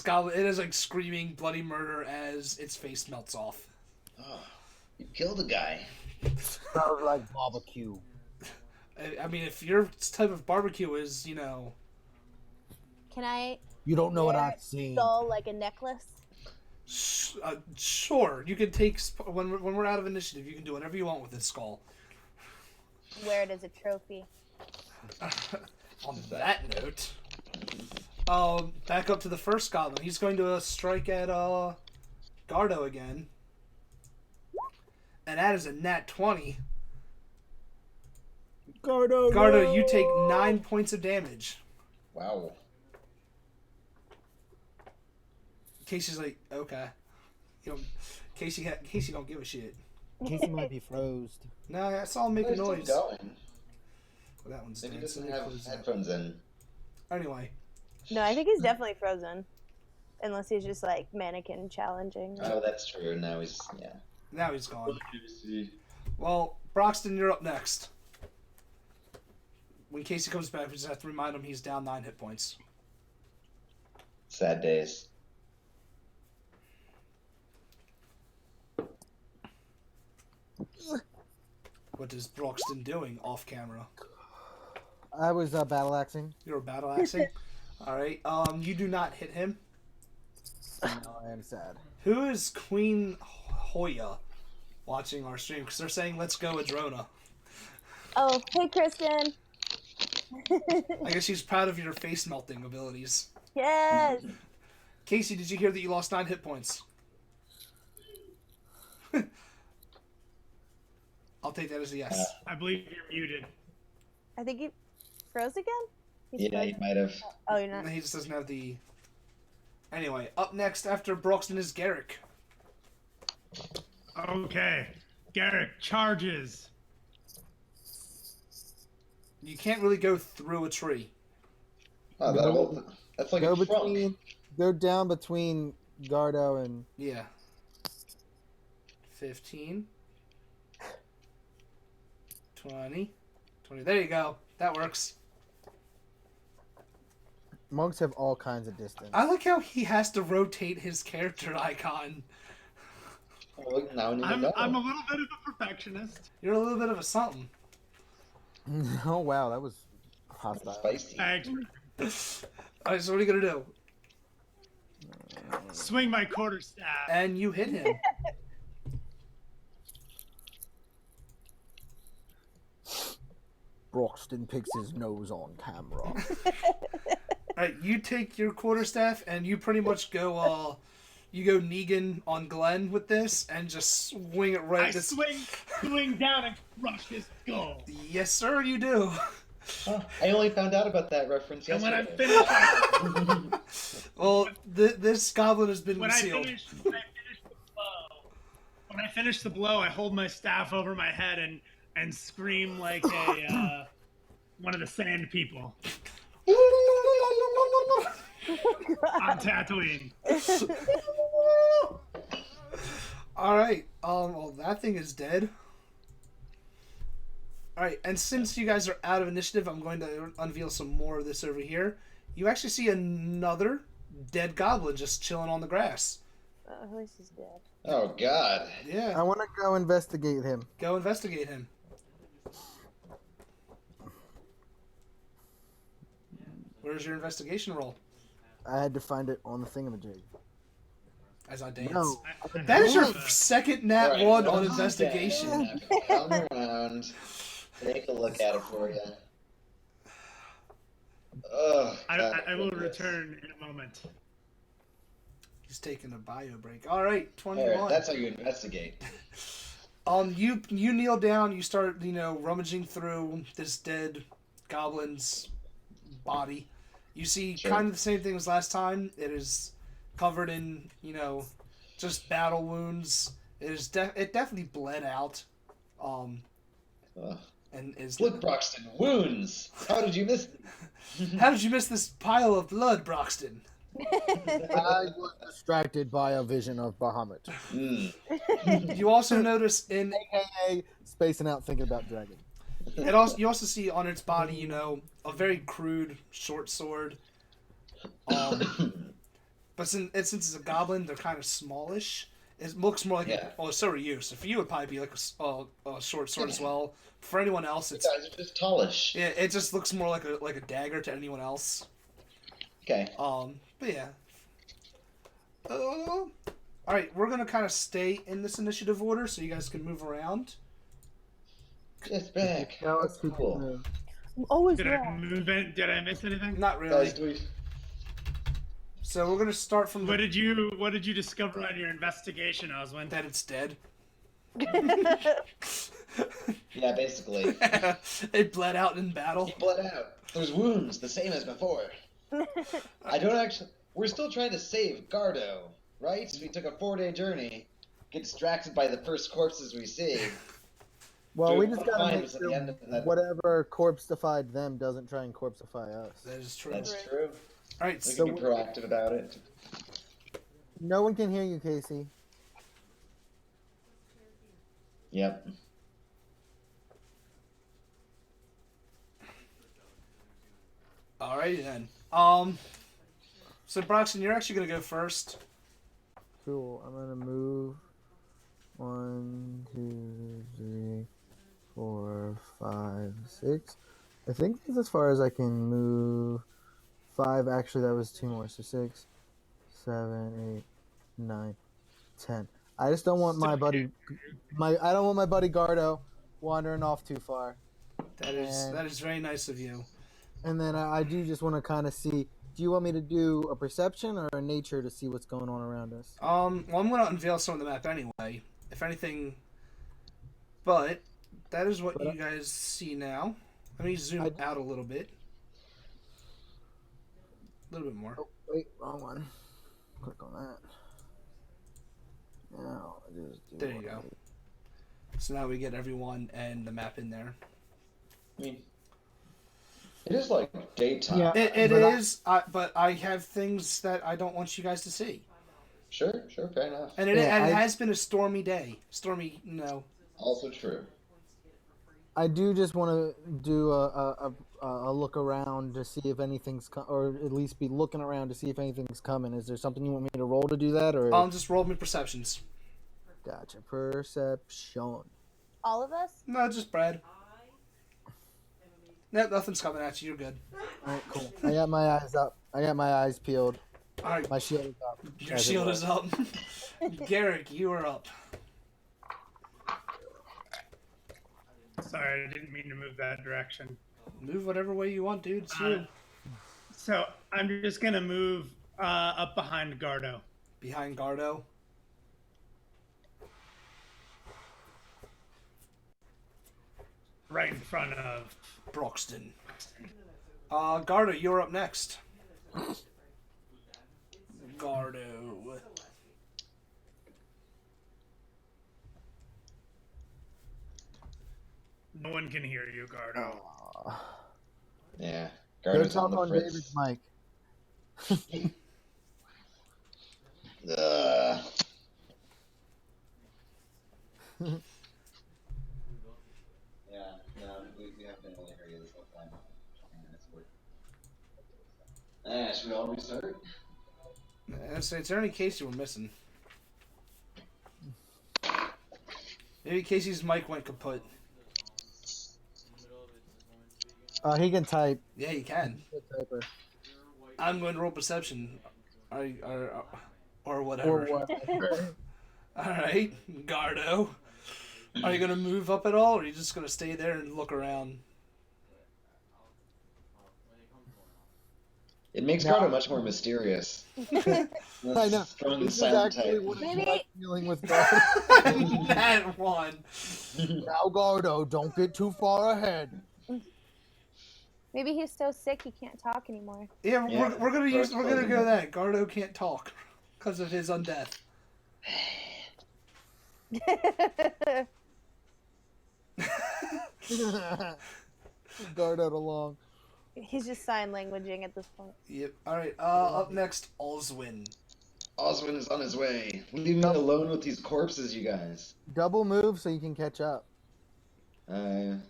goblin. It is like screaming bloody murder as its face melts off. Oh, you killed a guy. Smells like barbecue. I mean, if your type of barbecue is, Can I You don't know what wear I've seen. skull like a necklace? sure, you can take when we're out of initiative. You can do whatever you want with this skull. Wear it as a trophy. On that note, back up to the first goblin. He's going to strike at Gardoh again, and that is a nat 20. Gardoh, you take 9 points of damage. Wow. Casey's like, okay. Casey don't give a shit. Casey might be froze. No, I saw him make a They're still noise. going. Well, that one's Maybe he dead. So doesn't they have close that. headphones in. Anyway, No, I think he's definitely frozen. Unless he's just like mannequin challenging. Oh, that's true. Now he's now he's gone. Casey. Well, Broxton, you're up next. When Casey comes back, we just have to remind him he's down 9 hit points. Sad days. What is Broxton doing off camera? I was battle axing. You're battle axing? Alright, you do not hit him. No, I am sad. Who is Queen Hoya watching our stream? Because they're saying, let's go Adrona. Oh, hey, Kristen. I guess she's proud of your face melting abilities. Yes. Casey, did you hear that you lost 9 hit points? I'll take that as a yes. I believe you're muted. I think he froze again? He's Yeah, he frozen? might have. Oh, you're not. He just doesn't have the... Anyway, up next after Broxton is Garrick. Okay. Garrick charges. You can't really go through a tree. Oh, that's like Go a trunk. go down between Gardoh and Yeah. 15. 20. There you go. That works. monks have all kinds of distance. I like how he has to rotate his character icon. Well, now we need to I'm go. a little bit of a perfectionist. You're a little bit of a something. Oh wow, that was hostile. Spicy. Thanks. Alright, so what are you gonna do? Swing my quarterstaff. And you hit him. Broxton picks his nose on camera. Alright, you take your quarterstaff and you pretty much go you go Negan on Glenn with this and just swing it right I swing down and crush his skull. Yes, sir, you do. Oh, I only found out about that reference And when yesterday. I finish, Well, this goblin has been when I sealed. finish the blow, I hold my staff over my head and scream like a one of the sand people on Tatooine. Alright, well, that thing is dead. All right, and since you guys are out of initiative, I'm going to unveil some more of this over here. You actually see another dead goblin just chilling on the grass. At least he's dead. Oh God. Yeah, I want to go investigate him. go investigate him. Where's your investigation roll? I had to find it on the thingamajig. As I dance. No. That is your second nat All right, 1 on once investigation. again, come around. Take a look at it for you. Ugh, I will goodness. return in a moment. He's taking a bio break. All right, All 21. right, that's how you investigate. You kneel down. You start rummaging through this dead goblin's body. You see Sure. kind of the same thing as last time. It is covered in just battle wounds. It definitely bled out. Ugh. And is Look, Broxton, wounds. How did you miss them? How did you miss this pile of blood, Broxton? I was distracted by a vision of Bahamut. You also notice AKA spacing out thinking about dragon. you also see on its body, a very crude short sword. But since it's a goblin, they're kind of smallish. It looks more like so are you. So for you, it'd probably be like a short sword as well. For anyone else, You it's guys are just tallish. yeah, it just looks more like a dagger to anyone else. Okay. But yeah. All right, we're gonna kind of stay in this initiative order so you guys can move around. Just back. Now let's keep Cool. it moving. I'm always Did I wrong. move in? Did I miss anything? Not really. Guys, do we... So we're gonna start from What did you discover on your investigation, Oswin? that it's dead. Yeah, basically. It bled out in battle. He bled out. There's wounds, the same as before. I don't actually... We're still trying to save Gardoh, right? We took a 4-day journey, get distracted by the first corpses we see. Well, Dude, we just one of gotta mine make was at the sure end of that- whatever corpseified them doesn't try and corpseify us. That is true. That's true. All right, We so can be proactive about it. No one can hear you, Casey. Yep. alrighty then. So Broxton, you're actually gonna go first. Cool. I'm gonna move 1, 2, 3, 4, 5, 6. I think that's as far as I can move. 5. Actually, that was 2 more. So 6, 7, 8, 9, 10. I just don't want my buddy. I don't want my buddy Gardoh wandering off too far. That is very nice of you. And then I do just want to kind of see. Do you want me to do a perception or a nature to see what's going on around us? Well, I'm gonna unveil some of the map anyway. If anything, but that is what you guys see now. Let me zoom out a little bit. A little bit more. Oh, wait, wrong one. Click on that. Now, just do There you go. So now we get everyone and the map in there. I mean, it is like daytime. Yeah. It But is, but I have things that I don't want you guys to see. Sure, fair enough. And it has been a stormy day. Stormy, Also true. I do just want to do a look around to see if anything's or at least be looking around to see if anything's coming. Is there something you want me to roll to do that, or? Just roll me perceptions. Gotcha. Perception. All of us? No, just Brad. No, nothing's coming at you. You're good. All right, cool. I got my eyes up. I got my eyes peeled. All right, My shield is up. your as it shield was. is up. Garrick, you are up. Sorry, I didn't mean to move that direction. Move whatever way you want, dude. It's you. So I'm just gonna move up behind Gardoh. Behind Gardoh. Right in front of Broxton. Gardoh, you're up next. Gardoh. No one can hear you, Gardoh. Yeah. Go Gardo's talk the on fritz. David's mic. Ugh. Yeah, no. Should we all restart? So is there any Casey we're missing? Maybe Casey's mic went kaput. He can type. Yeah, you can. He's a typer. I'm going to roll perception. Or whatever. Or whatever. Alright, Gardo. Are you going to move up at all, or are you just going to stay there and look around? It makes Gardoh much more mysterious. I know. Strong This is silent actually type. what Maybe- it's like dealing with Gardoh. That one. Now, Gardoh, don't get too far ahead. Maybe he's so sick he can't talk anymore. Yeah, Yeah, we're gonna go clothing. that. Gardo can't talk because of his undeath. Gardoh along. He's just sign languaging at this point. Yep. All right. Up next, Oswin. Oswin is on his way. Leave me alone with these corpses, you guys. Double move so you can catch up. 5.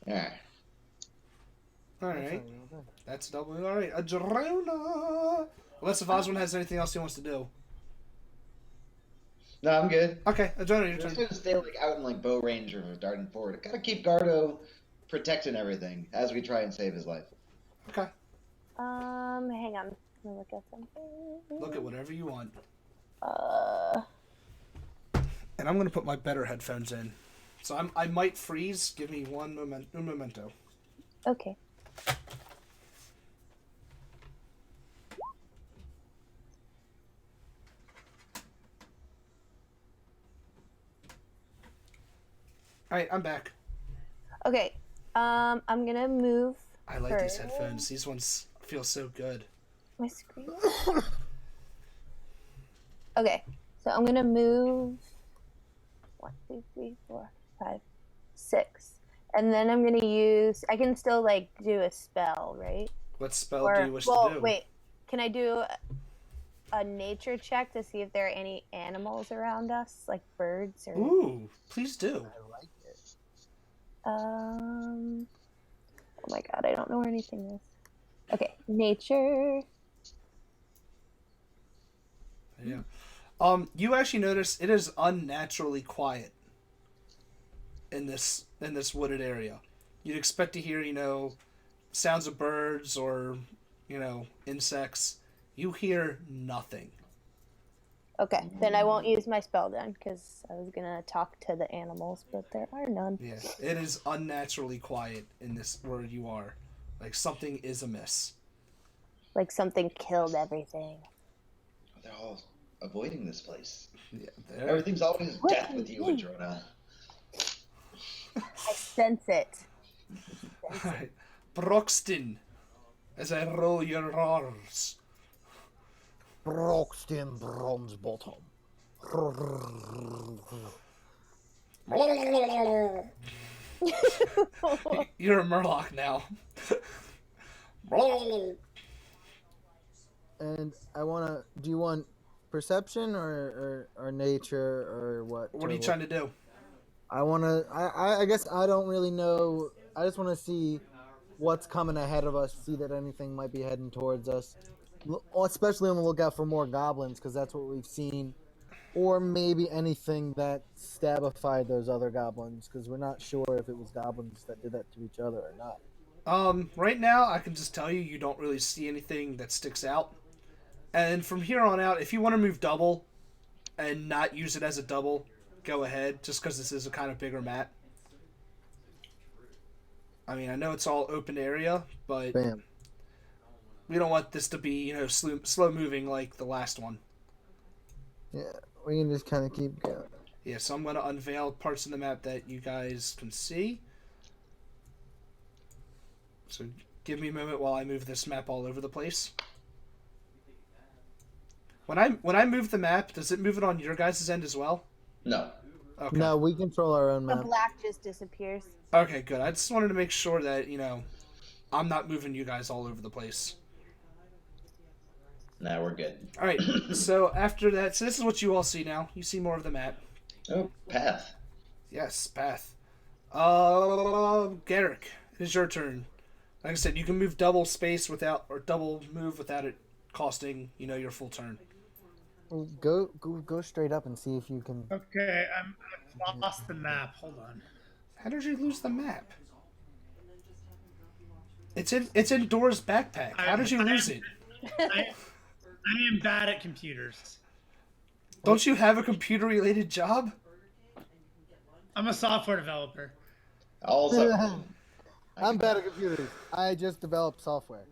Yeah. All right. That's double. All right. Adrona. Unless if Oswin has anything else he wants to do. No, I'm good. Okay, Adrona, your I'm just turn. gonna stay like out in like bow range or darting forward. Gotta keep Gardoh protecting everything as we try and save his life. Okay. Hang on. Let me look at something. Look at whatever you want. And I'm gonna put my better headphones in. So I might freeze. Give me un momento. Okay. All right, I'm back. Okay. I'm gonna move. I like these first. headphones. These ones feel so good. My screen. Okay, so I'm gonna move 1, 2, 3, 4, 5, 6, and then I'm gonna use. I can still like do a spell, right? What spell Or do you wish well, to do? wait. Can I do a nature check to see if there are any animals around us, like birds or? Ooh, please do. I like it. Oh my god, I don't know where anything is. Okay, nature. Yeah. You actually notice it is unnaturally quiet in this wooded area. You'd expect to hear, sounds of birds or, insects. You hear nothing. Okay, then I won't use my spell then, because I was gonna talk to the animals, but there are none. Yeah, it is unnaturally quiet in this where you are. Like something is amiss. Like something killed everything. They're all avoiding this place. Yeah, Everything's always death with you, Adrona. I sense it. Alright. Broxton, as I roll your R's. Broxton bronze bottom. You're a Murloc now. And I wanna. Do you want perception or nature or what? What are you trying to do? I wanna. I guess I don't really know. I just want to see what's coming ahead of us. See that anything might be heading towards us. Especially on the lookout for more goblins, because that's what we've seen. Or maybe anything that stabified those other goblins, because we're not sure if it was goblins that did that to each other or not. Right now, I can just tell you don't really see anything that sticks out. And from here on out, if you want to move double and not use it as a double, go ahead, just because this is a kind of bigger map. I mean, I know it's all open area, but Bam. we don't want this to be, slow moving like the last one. Yeah, we can just kind of keep going. Yeah, so I'm going to unveil parts of the map that you guys can see. So give me a moment while I move this map all over the place. When I move the map, does it move it on your guys' end as well? No. Okay. No, we control our own The map. black just disappears. Okay, good. I just wanted to make sure that, I'm not moving you guys all over the place. Nah, we're good. All right, so after that, so this is what you all see now. You see more of the map. Oh, path. Yes, path. Garrick, it is your turn. Like I said, you can move double space without, or double move without it costing, your full turn. Well, go straight up and see if you can. Okay, I've lost the map. Hold on. How did you lose the map? It's in Dora's backpack. How did you lose it? I am bad at computers. Don't you have a computer-related job? I'm a software developer. Also, I'm bad at computers. I just develop software.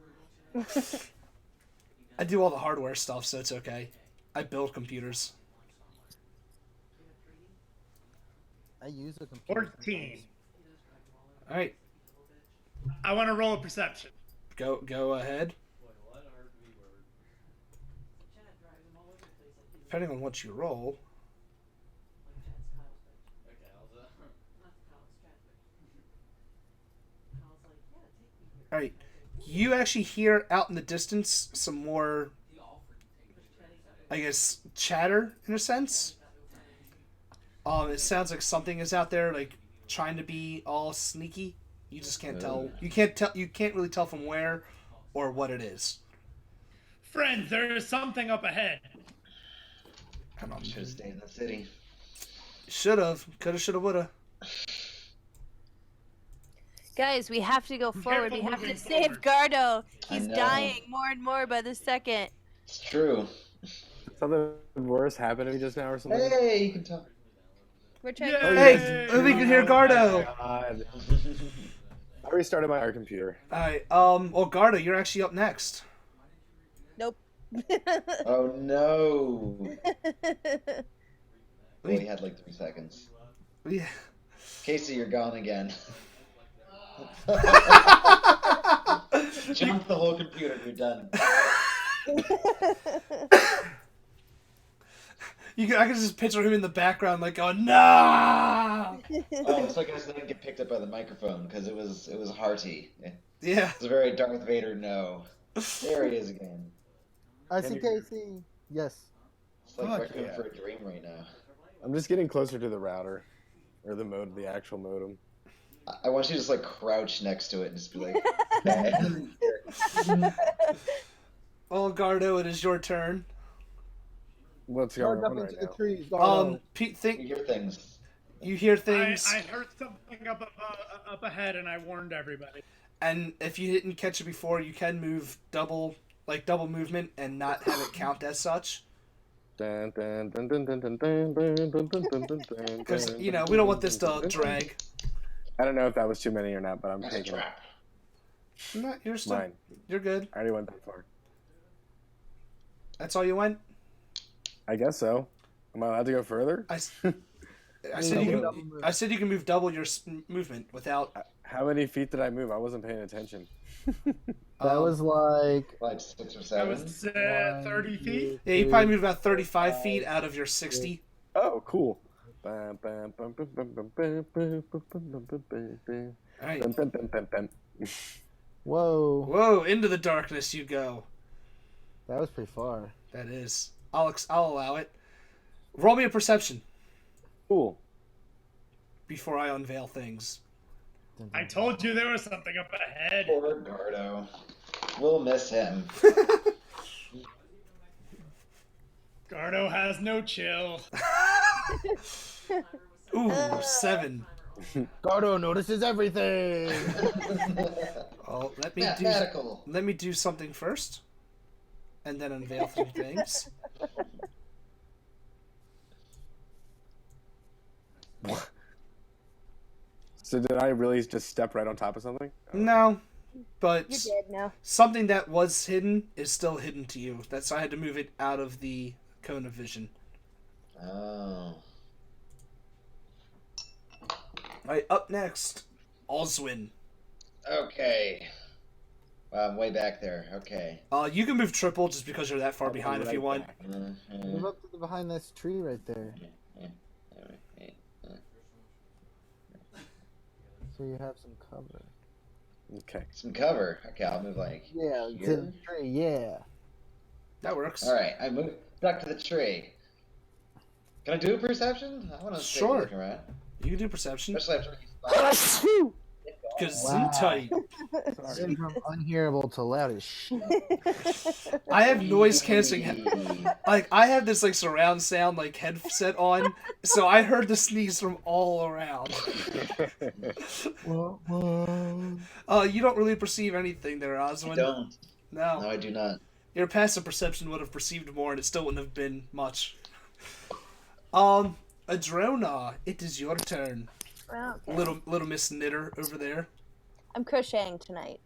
I do all the hardware stuff, so it's okay. I build computers. I use a computer. 14. All right, I want to roll a perception. go ahead. Depending on what you roll. All right, you actually hear out in the distance some more, I guess, chatter in a sense. It sounds like something is out there, like trying to be all sneaky. You just can't tell. You can't really tell from where or what it is. Friends, there is something up ahead. should have stayed in the city. Should've, coulda, shoulda, woulda. Guys, we have to go forward. We careful have to moving save forward. Gardoh. I He's know. dying more and more by the second. It's true. Something worse happened to me just now or something? Hey, you can talk. We're trying Yay! to... Hey, we can hear Gardoh. God. I restarted my art computer. All right. Well, Gardoh, you're actually up next. Nope. Oh no. Well, he had like 3 seconds. Yeah. Casey, you're gone again. Jump the whole computer. You're done. I can just picture him in the background, like, oh no. Oh, it's like I didn't get picked up by the microphone because it was hearty. Yeah. It's a very Darth Vader no. There he is again. I see Casey. Yes. It's like Fuck Requiem yeah. for a Dream right now. I'm just getting closer to the router. Or the actual modem. I want you to just like crouch next to it and just be like, "Hey." Well, Gardoh, it is your turn. What's Charge going up on right into the now? trees. Gardoh. Pete, You hear things. you hear things, I heard something up ahead, and I warned everybody. and if you didn't catch it before, you can move double movement and not have it count as such. Because, we don't want this to drag. I don't know if that was too many or not, but I'm That's a taking it. trap. No, you're still, Mine. you're good. I already went that far. That's all you went? I guess so. Am I allowed to go further? I said you can move double your movement without... How many feet did I move? I wasn't paying attention. That was like Like 6 or That 7. was 30 feet. Yeah, you probably moved about 35 feet out of your 60. Oh, cool. All right. whoa. Whoa, into the darkness you go. That was pretty far. That is. I'll allow it. Roll me a perception Cool. before I unveil things. I told you there was something up ahead. Poor Gardoh. We'll miss him. Gardoh has no chill. Ooh, 7. Gardoh notices everything. Oh, Mathematical. let me do something first, and then unveil some things. So did I really just step right on top of something? No, but You're dead now. something that was hidden is still hidden to you. That's why I had to move it out of the cone of vision. Oh. Alright, up next, Oswin. Okay. I'm way back there. Okay. You can move triple just because you're that far behind if you want. Mhm. Move up to the, behind this tree right there, so you have some cover. Okay. Some cover. Okay, I'll move like Yeah, to here. the tree. Yeah. That works. All right, I moved stuck to the tree. Can I do a perception? I want to Sure. take a look around. You can do perception. Especially after he's Gesundheit. Sorry. From unhearable to loud as shit. I have noise canceling. Like I have this like surround sound like headset on, so I heard the sneeze from all around. You don't really perceive anything there, I Oswin. don't. No. No, I do not. Your passive perception would have perceived more, and it still wouldn't have been much. Adrona, it is your turn. Okay. Little Miss Knitter over there. I'm crocheting tonight.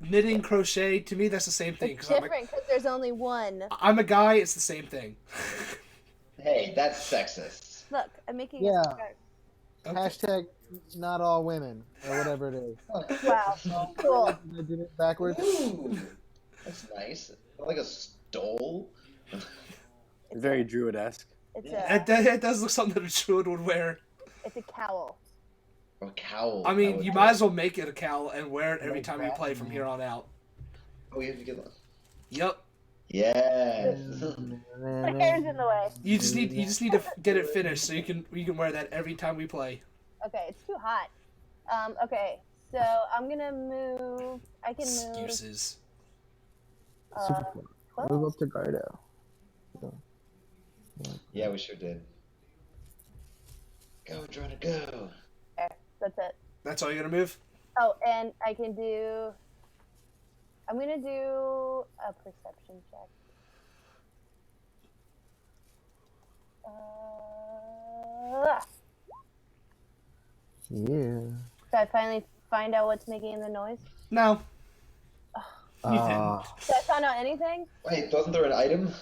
Knitting, crochet, to me that's the same thing. It's different because there's only one. I'm a guy, it's the same thing. Hey, that's sexist. Look, I'm making Yeah. a scarf. Okay. Hashtag not all women, or whatever it is. Wow, cool. I did it backwards. Ooh, that's nice. Like a stole. Very druid-esque. It's It does look something that a druid would wear. it's a cowl. Or a cowl. I mean, would you do. might as well make it a cowl and wear it every time you play from here on out. Oh, we have to get one. Yep. Yes. My hair's in the way. You just need to get it finished so you can wear that every time we play. Okay, it's too hot. Okay, so I'm gonna move. I can move. Excuses. Super cool. Move up to Gardoh. Yeah, we sure did. Go, Adrona, go. Okay, that's it. That's all you're gonna move? Oh, and I can do. I'm gonna do a perception check. Yeah. So I finally find out what's making the noise. No. Did I find out anything? Wait, wasn't there an item?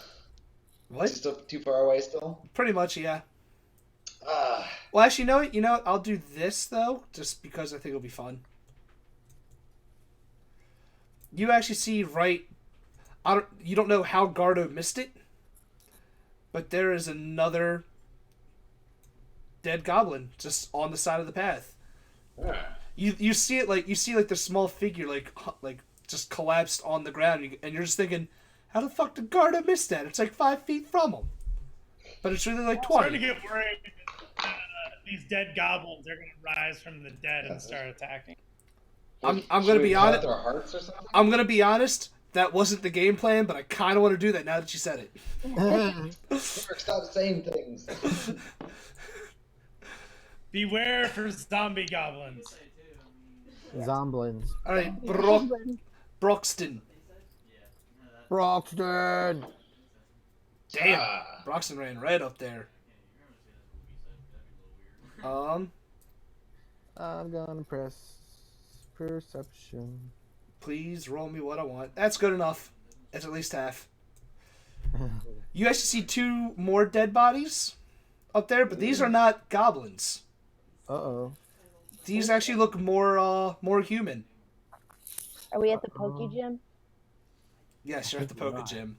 What? Is it still too far away still? Pretty much, yeah. Ah. Well, actually, you know what? I'll do this though, just because I think it'll be fun. You actually see you don't know how Gardoh missed it, but there is another dead goblin just on the side of the path. Ah. You see it like the small figure like just collapsed on the ground, and you're just thinking, how the fuck did Gardoh miss that? It's like 5 feet from him, but it's really like I'm starting 20. to get worried that these dead goblins are going to rise from the dead and start attacking. I'm Should gonna we be cut honest. their hearts or something? I'm gonna be honest. That wasn't the game plan, but I kind of want to do that now that you said it. Mark, stop saying things. Beware for zombie goblins. Zomblins. All right, Broxton. Broxton! Damn, Ah. Broxton ran right up there. I'm gonna press perception. Please roll me what I want. That's good enough. That's at least half. You actually see 2 more dead bodies up there, but these are not goblins. Uh-oh. These actually look more human. Are we at the Poke Gym? Yes, you're at the Poke Gym.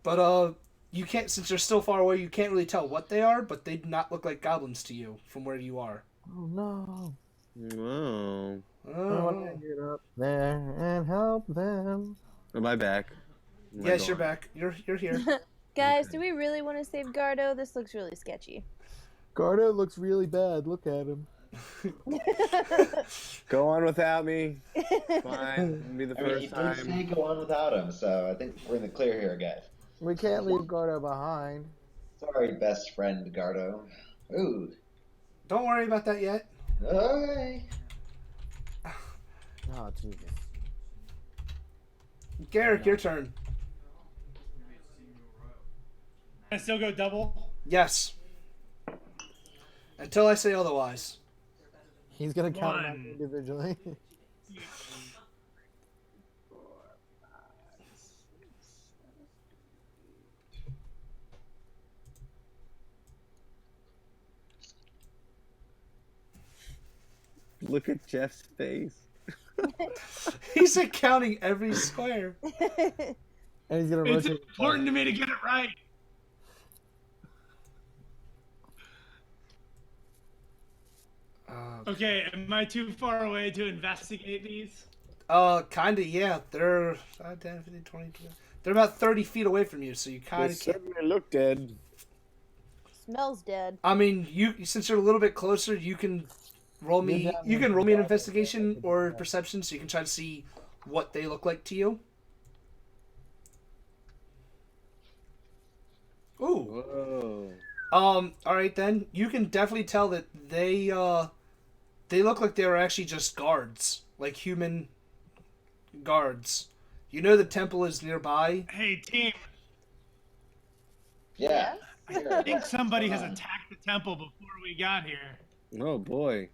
But you can't, since they're still far away, you can't really tell what they are, but they do not look like goblins to you from where you are. Oh no. Whoa. I want to get up there and help them. Am I back? Am I Yes, you're gone? back. You're here. Guys, do we really want to save Gardoh? This looks really sketchy. Gardoh looks really bad. Look at him. Go on without me. Fine. It'll be the I mean, first he did time. say go on without him, so I think we're in the clear here, guys. We can't leave Gardoh behind. Sorry, best friend Gardoh. Ooh. Don't worry about that yet. Alright. Oh, Jesus. Garrick, your turn. I still go double. Yes. Until I say otherwise. He's gonna count them out One. individually. Look at Jeff's face. He's like counting every square. And he's gonna It's rotate. important to me to get it right. Okay, am I too far away to investigate these? Kinda, yeah. They're 5, 10, 15, 20. They're about 30 feet away from you, so you They kind of. certainly look dead. Smells dead. I mean, since you're a little bit closer, you can roll You're me. down You with can the roll me an Gardoh, investigation yeah. or perception, so you can try to see what they look like to you. Ooh. Whoa. All right then. You can definitely tell that they look like they were actually just guards, like human guards. You know the temple is nearby. Hey, team. Yeah. I Here, think what's somebody going has on? attacked the temple before we got here. Oh boy.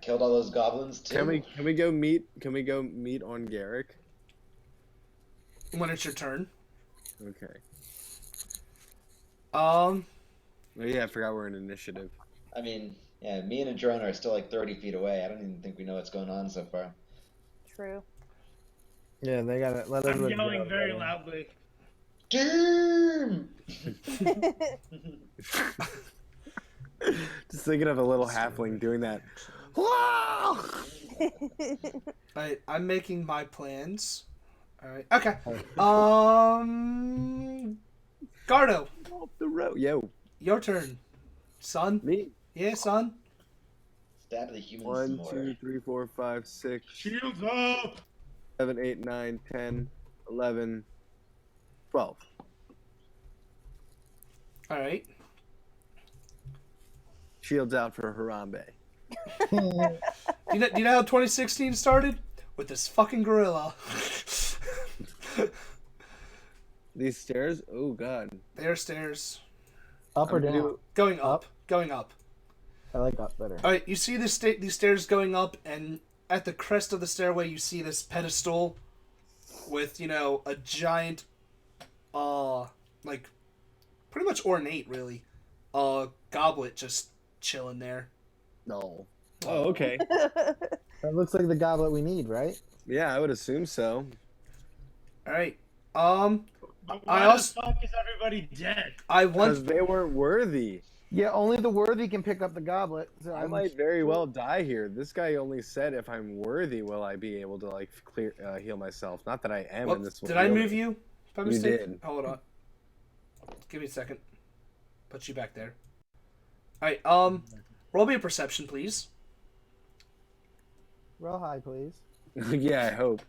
Killed all those goblins too. Can we go meet on Garrick? When it's your turn. Okay. Um. Oh yeah, I forgot we're in initiative. I mean, yeah, me and a drone are still like 30 feet away. I don't even think we know what's going on so far. True. Yeah, they gotta let I'm everybody yelling go, very yeah. loudly. Damn! Just thinking of a little halfling doing that. Alright, I'm making my plans. Alright. Okay. Gardo, Off the road. Yo. your turn. Son? Me. Yeah, son? Stab the humans some 1, more. 2, 3, 4, 5, 6, Shields up! 7, 8, 9, 10, 11, 12. Alright. Shields out for Harambe. Do you know how 2016 started? With this fucking gorilla. These stairs? Oh god. There stairs. Up or I'm gonna down? do- Going up. Going up. I like up better. Alright, you see these stairs going up, and at the crest of the stairway you see this pedestal with, a giant, like, pretty much ornate, really, goblet just chilling there. No. Oh, okay. That looks like the goblet we need, right? Yeah, I would assume so. Alright, But why I the also- fuck is everybody dead? I Because want... they weren't worthy. Yeah, only the worthy can pick up the goblet. So I might very well die here. This guy only said if I'm worthy will I be able to like heal myself. Not that I am Well, in this did I world. move you by mistake? did. Hold on. Give me a second. Put you back there. Alright, roll me a perception, please. Roll high, please. Yeah, I hope.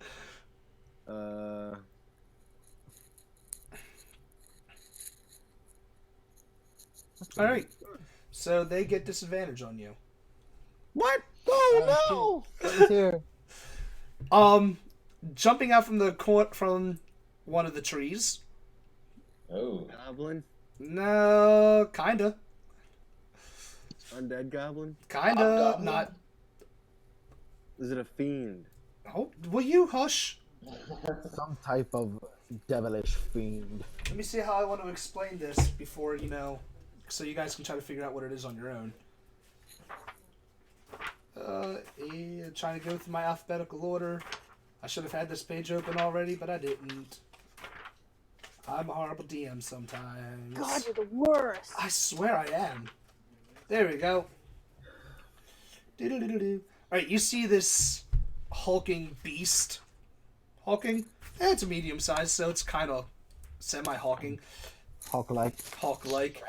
Alright. So they get disadvantage on you. What? Oh Who's here? Jumping out from from one of the trees. Oh. no! Goblin? No, kinda. Undead goblin? Kinda. Hobgoblin? Not. Is it a fiend? Oh, will you hush? Some type of devilish fiend. Let me see how I want to explain this before, so you guys can try to figure out what it is on your own. Trying to go through my alphabetical order. I should have had this page open already, but I didn't. I'm a horrible DM sometimes. God, you're the worst. I swear I am. There we go. Alright, you see this hulking beast. Hulking? It's a medium size, so it's kind of semi-hulking. Hulk-like. Hulk-like.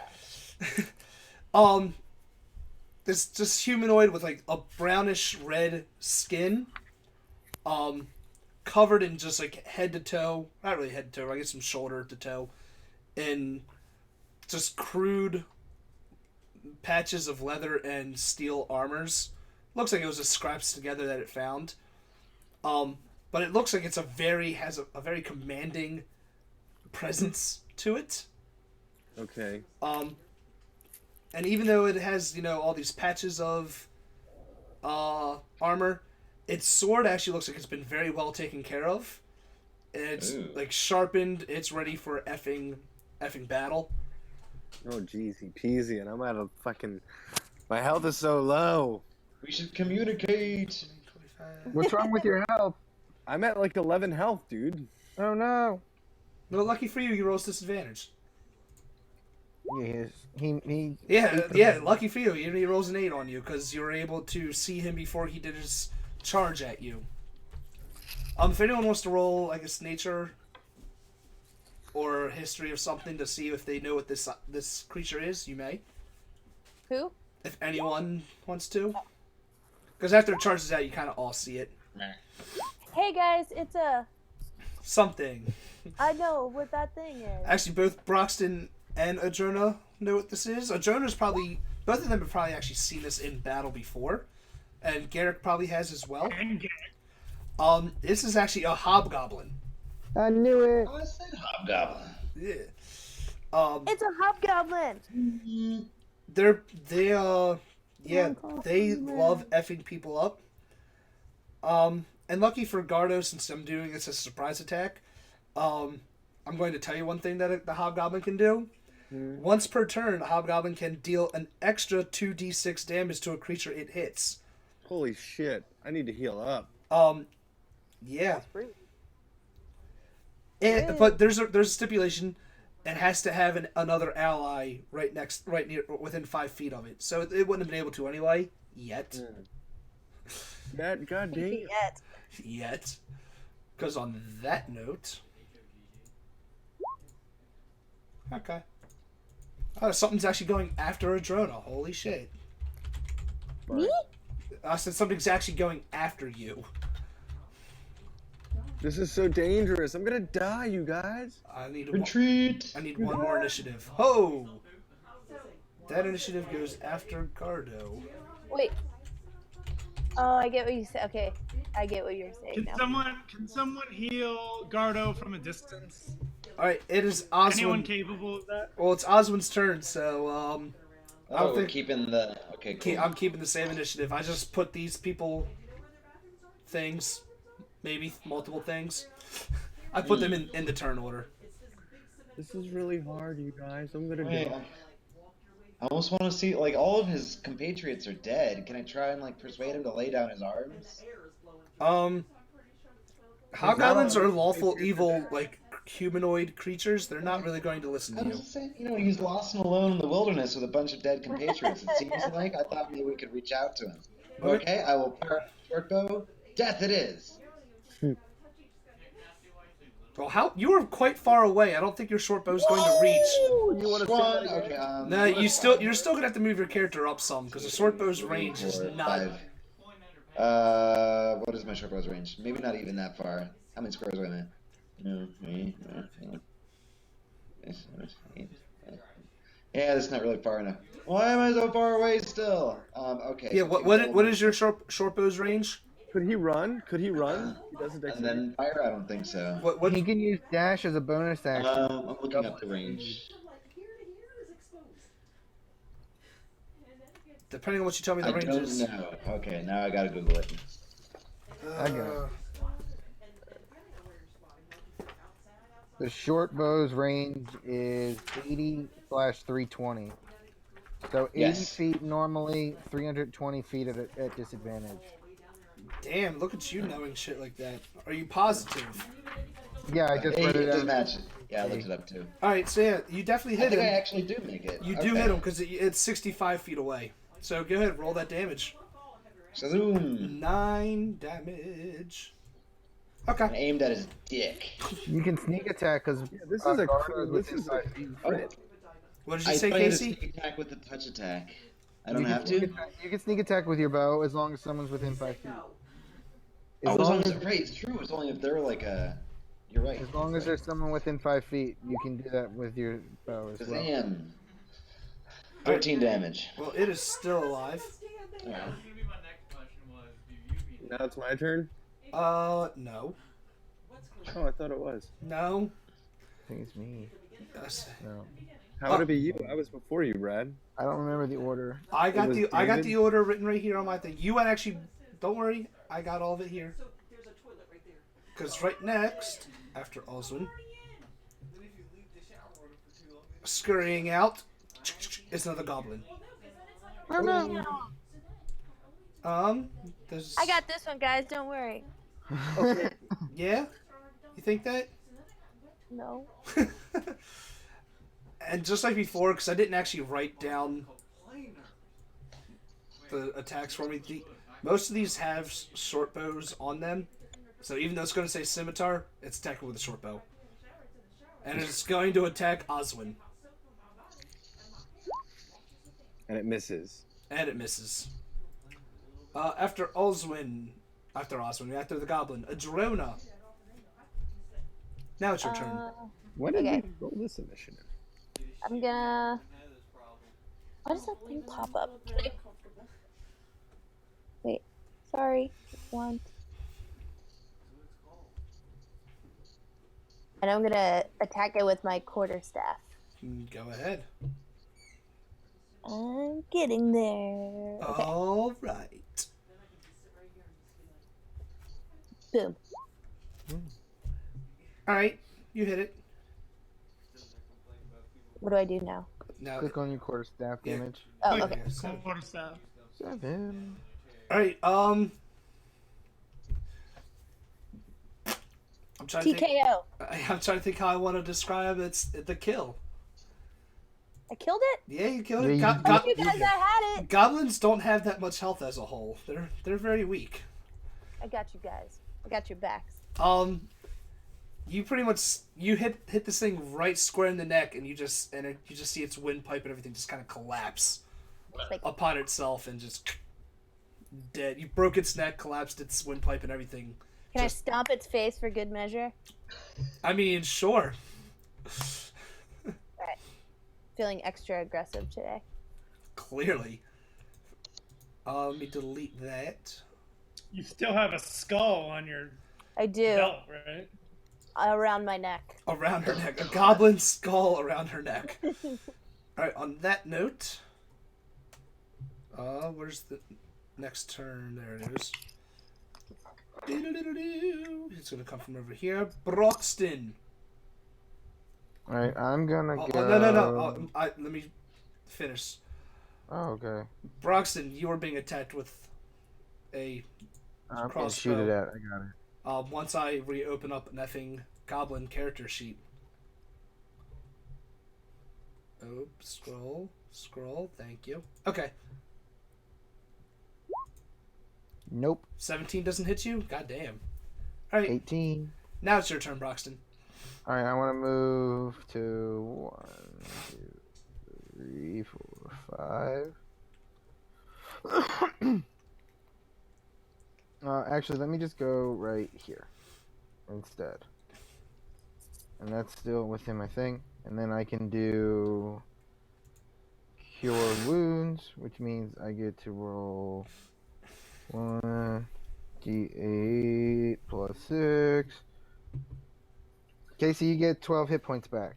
This humanoid with like a brownish red skin, covered in just like head to toe, not really head to toe, I guess from shoulder to toe, in just crude patches of leather and steel armors. Looks like it was just scraps together that it found. But it looks like it's has a very commanding presence to it. Okay. And even though it has, all these patches of armor, its sword actually looks like it's been very well taken care of. It's Ooh. like sharpened. It's ready for effing battle. Oh, jeezy peasy, and I'm out of fucking... My health is so low. We should communicate. What's wrong with your health? I'm at like 11 health, dude. Oh no. No, lucky for you, he rolls disadvantage. Yes. He Yeah, lucky for you. He rolls an 8 on you because you were able to see him before he did his charge at you. If anyone wants to roll, I guess, nature or history of something to see if they know what this creature is, you may. Who? If anyone wants to. Because after it charges out, you kind of all see it. Hey guys, it's a. Something. I know what that thing is. Actually, both Broxton and Adrona know what this is. Adrona's probably... Both of them have probably actually seen this in battle before. And Garrick probably has as well. And Garrett. This is actually a hobgoblin. I knew it. I said hobgoblin. Yeah. It's a hobgoblin. They love effing people up. And lucky for Gardoh, since I'm doing this as a surprise attack, I'm going to tell you one thing that the hobgoblin can do. Once per turn, a hobgoblin can deal an extra 2d6 damage to a creature it hits. Holy shit! I need to heal up. Yeah. But there's a stipulation. It has to have another ally right near, within 5 feet of it. So it wouldn't have been able to anyway. Yet. That goddamn. Yet. Because on that note... Okay. Oh, something's actually going after Adrona. Holy shit. Me? I said something's actually going after you. This is so dangerous. I'm gonna die, you guys. I need Retreat. I need one more initiative. Ho! That initiative goes after Gardoh. Wait. Oh, I get what you said. Okay, I get what you're saying now. Can someone heal Gardoh from a distance? Alright, it is Oswin. Anyone capable of that? Well, it's Oswin's turn, so, I don't we're think... keeping the... Okay, cool. I'm keeping the same initiative. I just put these people... things. Maybe multiple things. I put them in the turn order. This is really hard, you guys. I'm gonna Wait, die. I almost want to see, like, all of his compatriots are dead. Can I try and, like, persuade him to lay down his arms? Hobgoblins are lawful evil, like, humanoid creatures. They're not really going to listen I to was you. just saying, he's lost and alone in the wilderness with a bunch of dead compatriots. It seems like I thought maybe we could reach out to him. Okay, I will fire up the short bow. Death it is. Well, you were quite far away. I don't think your short bow is going to reach. You want to One. say that again? Okay, No, you're still gonna have to move your character up some because the short bow's range is 4, not. 5. What is my short bow's range? Maybe not even that far. How many squares away am I? Yeah, that's not really far enough. Why am I so far away still? Okay. Yeah. so What is your short bow's range? Could he run? He does a And then fire? I don't think so. What? He can use dash as a bonus action. I'm looking up the range. Depending on what you tell me, the I range don't is. know. Okay, now I gotta Google it. I got it. The short bow's range is 80/320. So 80 Yes. feet normally, 320 feet at disadvantage. Damn! Look at you knowing shit like that. Are you positive? Yeah, I just Hey, read it it does out. match it. Yeah, I looked it up too. All right. So yeah, you definitely I hit think I him. actually do make it. You do hit him because it's 65 feet away. So go ahead, roll that damage. Shazoom! 9 damage. I Okay. aimed at his dick. You can sneak attack because this is a cool. This is a crit. What did you I say, thought you had to Casey? sneak attack with the touch attack. I don't have to? You can sneak attack with your bow as long as someone's within 5 feet. Oh, as long as right, it's true. It's only if they're like a. You're right. As long as there's someone within 5 feet, you can do that with your bow as well. Shazam! 13 damage. Well, it is still alive. Yeah. Now it's my turn. No. Oh, I thought it was. No. I think it's me. Yes. No. How would it be you? I was before you, Brad. I don't remember the order. I got was I got David? the order written right here on my thing. You actually, don't worry, I got all of it here. Because right next, after Oswin, scurrying out, is another goblin. Oh no! There's. I got this one, guys. Don't worry. Yeah, you think that? No. And just like before, because I didn't actually write down the attacks for me. Most of these have short bows on them, so even though it's going to say scimitar, it's attacking with a short bow. And it's going to attack Oswin. And it misses. And it misses. After the goblin, Adrona. Now it's your turn. When did Okay. we roll this initiative? I'm gonna. Why does that thing pop up? Wait. Sorry. One. And I'm gonna attack it with my quarterstaff. Go ahead. I'm getting there. Okay. All right. Boom. All right. You hit it. What do I do now? Now. Click on your quarterstaff Yeah. damage. Oh, okay. Quarterstaff. 7. All right. I'm trying to think. TKO. I'm trying to think how I want to describe the kill. I killed it? Yeah, you killed Yeah, it. you- Go- Told you guys I had it. Goblins don't have that much health as a whole. They're very weak. I got you guys. I got your backs. You pretty much hit this thing right square in the neck, and you just see its windpipe and everything just kind of collapse Like, upon itself and just dead. You broke its neck, collapsed its windpipe and everything. can I stomp its face for good measure? I mean, sure. Alright. Feeling extra aggressive today. Clearly. Let me delete that. You still have a skull on your I do. belt, right? Around my neck. Around her neck. A goblin skull around her neck. Alright, on that note... where's the next turn? There it is. It's gonna come from over here. Broxton. Alright, I'm gonna Oh, go. no. Let me finish. Oh, okay. Broxton, you are being attacked with a I'm gonna crossbow. shoot it at. I got it. Once I reopen up an effing goblin character sheet. Oops, scroll, thank you. Okay. Nope. 17 doesn't hit you? God damn. Alright, 18. now it's your turn, Broxton. Alright, I want to move to 1, 2, 3, 4, 5. Actually, let me just go right here instead. And that's still within my thing. And then I can do Cure Wounds, which means I get to roll 1d8 plus 6. Casey, you get 12 hit points back.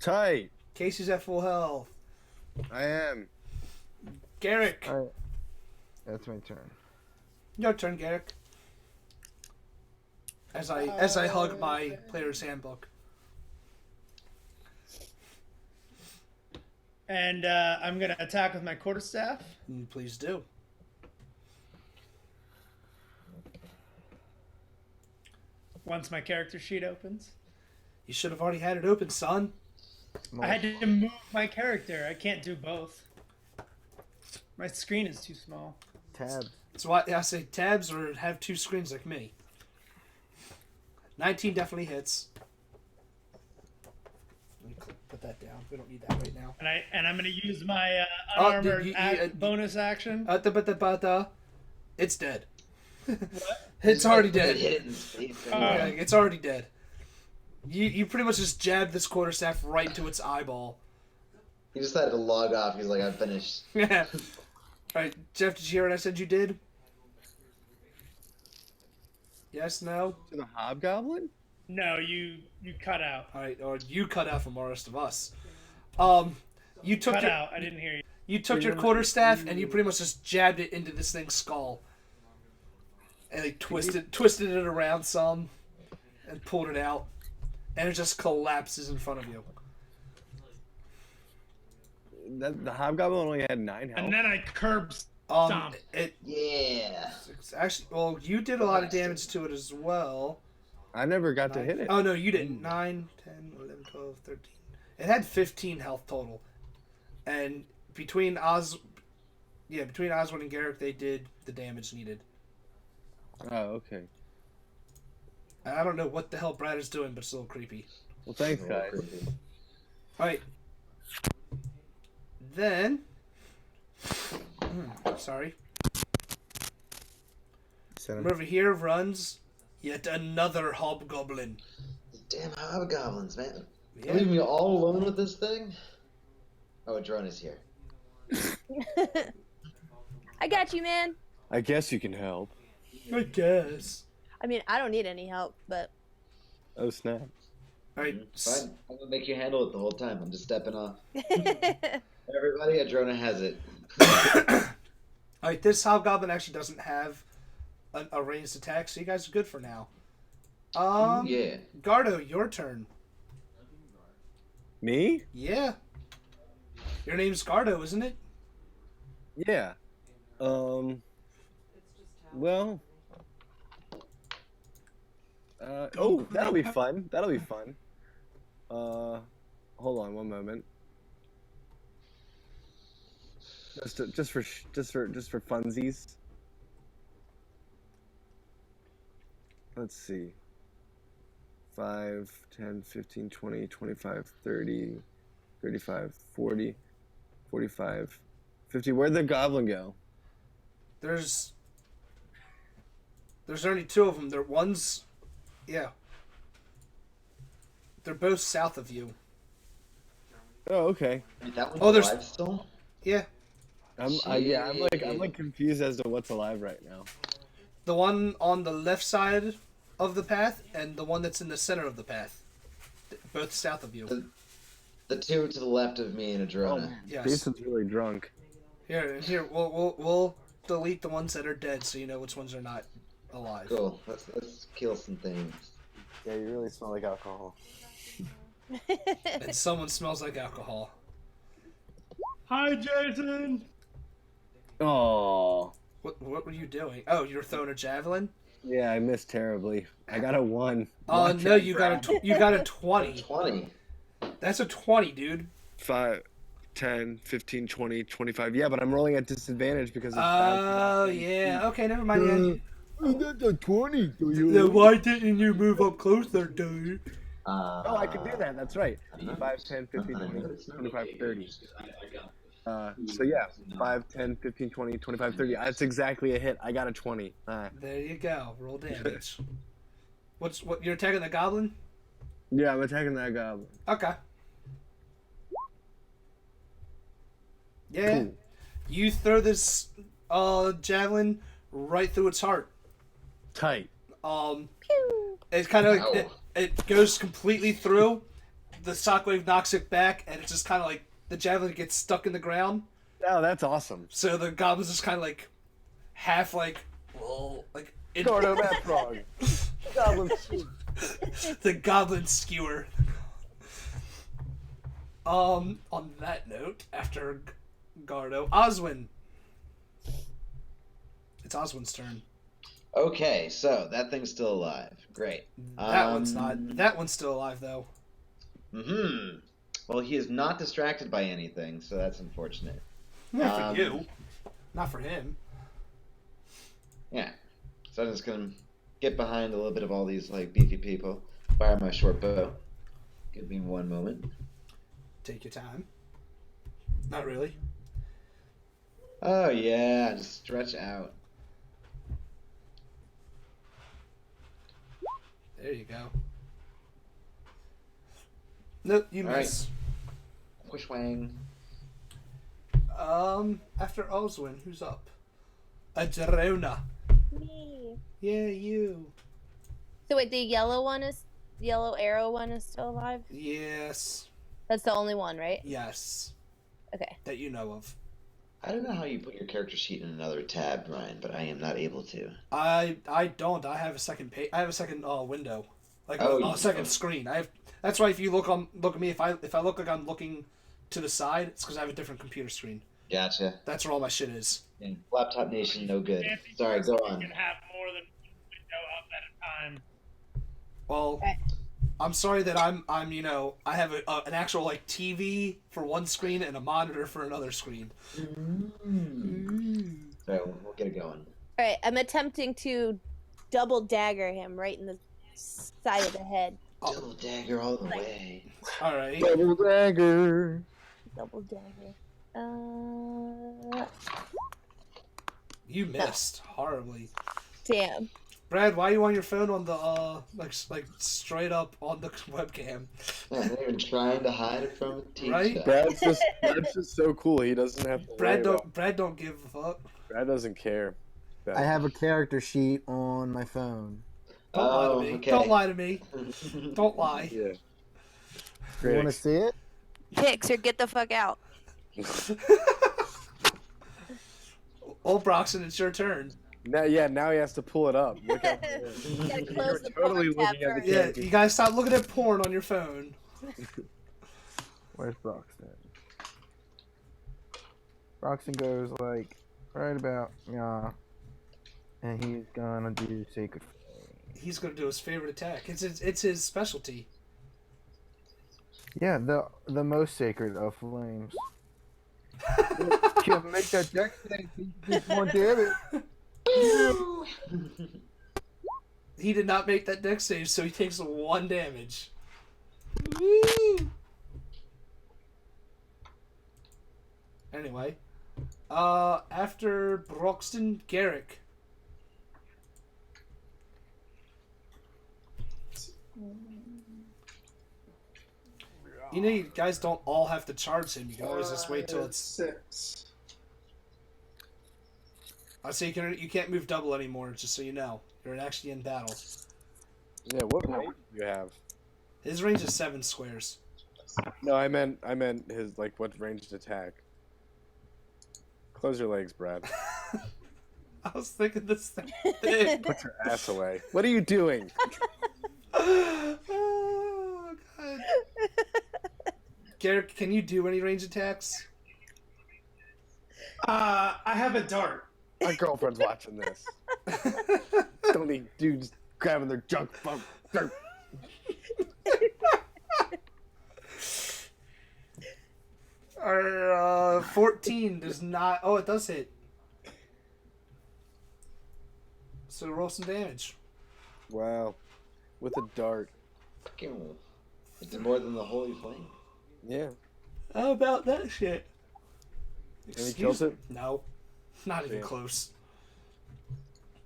Tight. Casey's at full health. I am. Garrick. Alright. That's my turn. Your turn, Garrick. As I hug my player's handbook. And I'm gonna attack with my quarterstaff. Please do. Once my character sheet opens. You should have already had it open, son. I had to move my character. I can't do both. My screen is too small. Tab. That's why I say tabs or have two screens like me. 19 definitely hits. Let me put that down. We don't need that right now. And I'm gonna use my Oh, unarmored you- bonus action. It's dead. It's already dead. Hit it in the face. Yeah, it's already dead. You pretty much just jabbed this quarterstaff right into its eyeball. He decided to log off. He's like, I'm finished. Yeah. Alright, Jeff, did you hear what I said you did? Yes, no? To the hobgoblin? No, you cut out. Alright, or you cut out from the rest of us. You took Cut your, out. I didn't hear you. You took your quarterstaff and you pretty much just jabbed it into this thing's skull. And like twisted it around some and pulled it out. And it just collapses in front of you. The hobgoblin only had 9 health. And then I curb stomp. Yeah. It's actually, well, you did a lot of damage to it as well. I never got to hit it. Oh, no, you didn't. 9, 10, 11, 12, 13. It had 15 health total. And between Oswald and Garrick, they did the damage needed. Oh, okay. I don't know what the hell Brad is doing, but it's a little creepy. Well, thanks, guys. Alright. Then... sorry. Send And him. over here runs yet another hobgoblin. Damn hobgoblins, man. Yeah. Leaving me all alone with this thing? Oh, a drone is here. I got you, man. I guess you can help. I guess. I mean, I don't need any help, but Oh snap! Alright. Fine. I'm gonna make you handle it the whole time. I'm just stepping off. Everybody, a drone has it. Alright, this hobgoblin actually doesn't have a ranged attack, so you guys are good for now. Yeah. Gardoh, your turn. Me? Yeah. Your name's Gardoh, isn't it? Yeah. Well. Oh, that'll be fun. That'll be fun. Hold on one moment. Just for funsies. Let's see. 5, 10, 15, 20, 25, 30, 35, 40, 45, 50. Where'd the goblin go? There's only two of them. Yeah. They're both south of you. Oh, okay. Wait, that one's Oh, there's- alive still? Yeah. I'm like confused as to what's alive right now. The one on the left side of the path and the one that's in the center of the path. Both south of you. The two to the left of me and a drone. Yes. Jason's really drunk. Here. We'll delete the ones that are dead, so you know which ones are not alive. Cool. Let's kill some things. Yeah, you really smell like alcohol. And someone smells like alcohol. Hi, Jason. Oh. What were you doing? Oh, you were throwing a javelin. Yeah, I missed terribly. I got a 1. Oh no, you got a 20. 20. That's a 20, dude. 5, 10, 15, 20, 25. Yeah, but I'm rolling at disadvantage because it's Oh yeah. Okay, never mind. That's a 20. Then why didn't you move up closer, dude? Oh, I can do that. That's right. 5, 10, 15, 20, 25, 30. So yeah, 5, 10, 15, 20, 25, 30. That's exactly a hit. I got a 20. There you go. Roll damage. What? You're attacking the goblin? Yeah, I'm attacking that goblin. Okay. Yeah. Cool. You throw this javelin right through its heart. Tight. It's kind of like Ow. it goes completely through. The shockwave knocks it back, and it's just kind of like the javelin gets stuck in the ground. Oh, that's awesome. So the goblin's just kind of like half like, well, like it, Gardoh that frog. Goblin. the goblin skewer. On that note, after Gardoh, Oswin. It's Oswin's turn. Okay, so that thing's still alive. Great. That one's not. That one's still alive though. Mm-hmm. Well, he is not distracted by anything, so that's unfortunate. Not for you. Not for him. Yeah. So I'm just gonna get behind a little bit of all these like beefy people. Fire my short bow. Give me one moment. Take your time. Not really. Oh yeah, just stretch out. There you go. Nope, you All right. miss. Whoosh-wang. After Oswin, who's up? Adrona. Me. Yeah, you. So wait, the yellow arrow one is still alive? Yes. That's the only one, right? Yes. Okay. That you know of. I don't know how you put your character sheet in another tab, Ryan, but I am not able to. I don't. I have a second page. I have a second window, like Oh, a you second do. screen. I have. That's why if you look at me, if I look like I'm looking to the side, it's because I have a different computer screen. Gotcha. That's where all my shit is. And Laptop Nation, no good. Fancy Sorry, go person on. can have more than one window up at a time. Well, Okay. I'm sorry that I'm I have an actual like TV for one screen and a monitor for another screen. So we'll get it going. All right, I'm attempting to double dagger him right in the side of the head. Double dagger all the way. All right. Double dagger. Double dagger. You missed horribly. Damn. Brad, why are you on your phone on the like straight up on the webcam? I'm not even trying to hide it from a teacher. Right? Brad's just so cool. He doesn't have to worry about. Brad don't give a fuck. Brad doesn't care. I have a character sheet on my phone. Don't lie to me. Okay. Don't lie to me. Don't lie. Yeah. You want to see it? Pix or get the fuck out. Oh, Broxton, it's your turn. Now he has to pull it up. Look at You gotta close the totally porn tab looking at the first. Yeah, character. you guys stop looking at porn on your phone. Where's Broxton? Broxton goes like right about and he's gonna do Sacred Flame. He's gonna do his favorite attack. It's his specialty. Yeah, the most sacred of flames. Can't make that deck thing. Just one damage. He did not make that dex save, so he takes 1 damage. Woo! Anyway, after Broxton, Garrick. You know, you guys don't all have to charge him. You can always just wait till it's 6. I say you can't move double anymore. Just so you know, you're actually in battle. Yeah, what range do you have? His range is 7 squares. No, I meant his like what ranged attack. Close your legs, Brad. I was thinking the same thing. Put your ass away. What are you doing? Oh god. Garrick, can you do any range attacks? I have a dart. My girlfriend's watching this. Don't need dudes grabbing their junk from dirt. 14 does not. Oh, it does hit. So roll some damage. Wow. With a dart. Fucking, it did more than the Holy Flame. Yeah. How about that shit? And he kills it? No, not even Damn. close.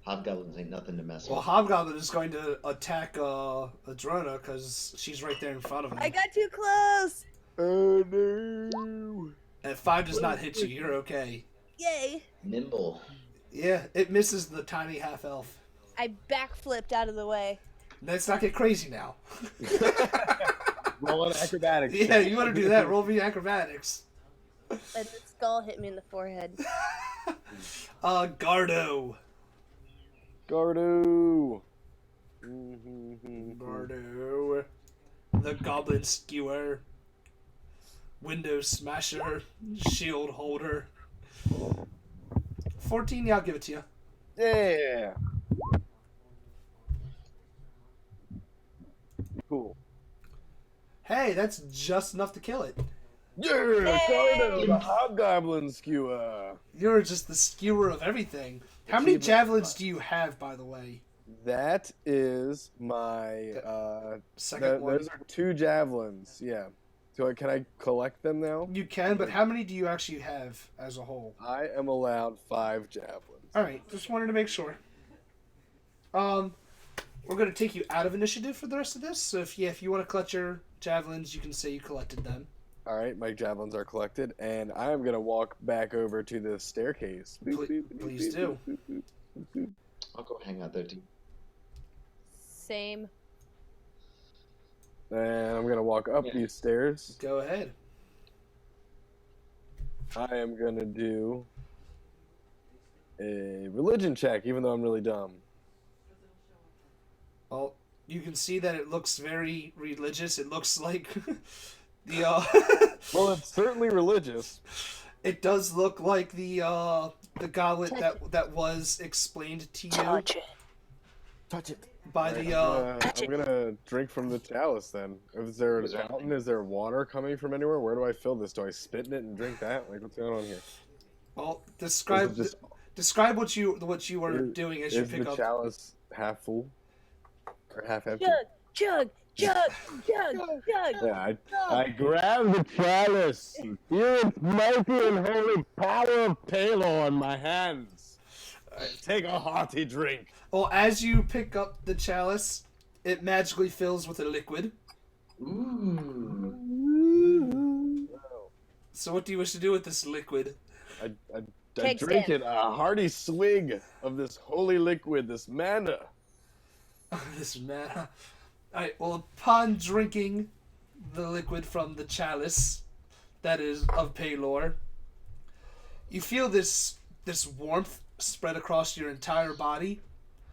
Hobgoblins ain't nothing to mess Well, with. Hobgoblin is going to attack Adrona because she's right there in front of him. I got too close. Oh no. And 5 does not hit you. You're okay. Yay. Nimble. Yeah, it misses the tiny half elf. I backflipped out of the way. Let's not get crazy now. Roll an acrobatics. Yeah, you want to do that? Roll me acrobatics. And the skull hit me in the forehead. Gardoh. Gardoh. Gardoh. The Goblin Skewer. Window Smasher. Shield Holder. 14, yeah, I'll give it to you. Yeah. Cool. Hey, that's just enough to kill it. Yeah, Gardoh, the hobgoblin skewer. You're just the skewer of everything. How many javelins do you have, by the way? That is my Second one. those are 2 javelins. Yeah. So can I collect them now? You can, but how many do you actually have as a whole? I am allowed 5 javelins. Alright, just wanted to make sure. We're going to take you out of initiative for the rest of this, so if you want to collect your javelins, you can say you collected them. All right, my javelins are collected, and I am gonna walk back over to the staircase. Please do. I'll go hang out there too. Same. And I'm gonna walk up these stairs. Go ahead. I am gonna do a religion check, even though I'm really dumb. Well, you can see that it looks very religious. It looks like the Well, it's certainly religious. it does look like the goblet that was explained to you Touch it. Touch it. by the I'm gonna drink from the chalice then. Is there a fountain? Is there water coming from anywhere? Where do I fill this? Do I spit in it and drink that? Like, what's going on here? well, Is describe what you are doing as you Is pick the up. chalice half full or half empty? Chug, chug, chug, chug. Yeah, I grab the chalice, feel its mighty and holy power of Palor in my hands. Take a hearty drink. Well, as you pick up the chalice, it magically fills with a liquid. Ooh. So what do you wish to do with this liquid? I Cake drink stand. it, a hearty swig of this holy liquid, this mana. This man. Alright, well, upon drinking the liquid from the chalice that is of Paylor, you feel this warmth spread across your entire body.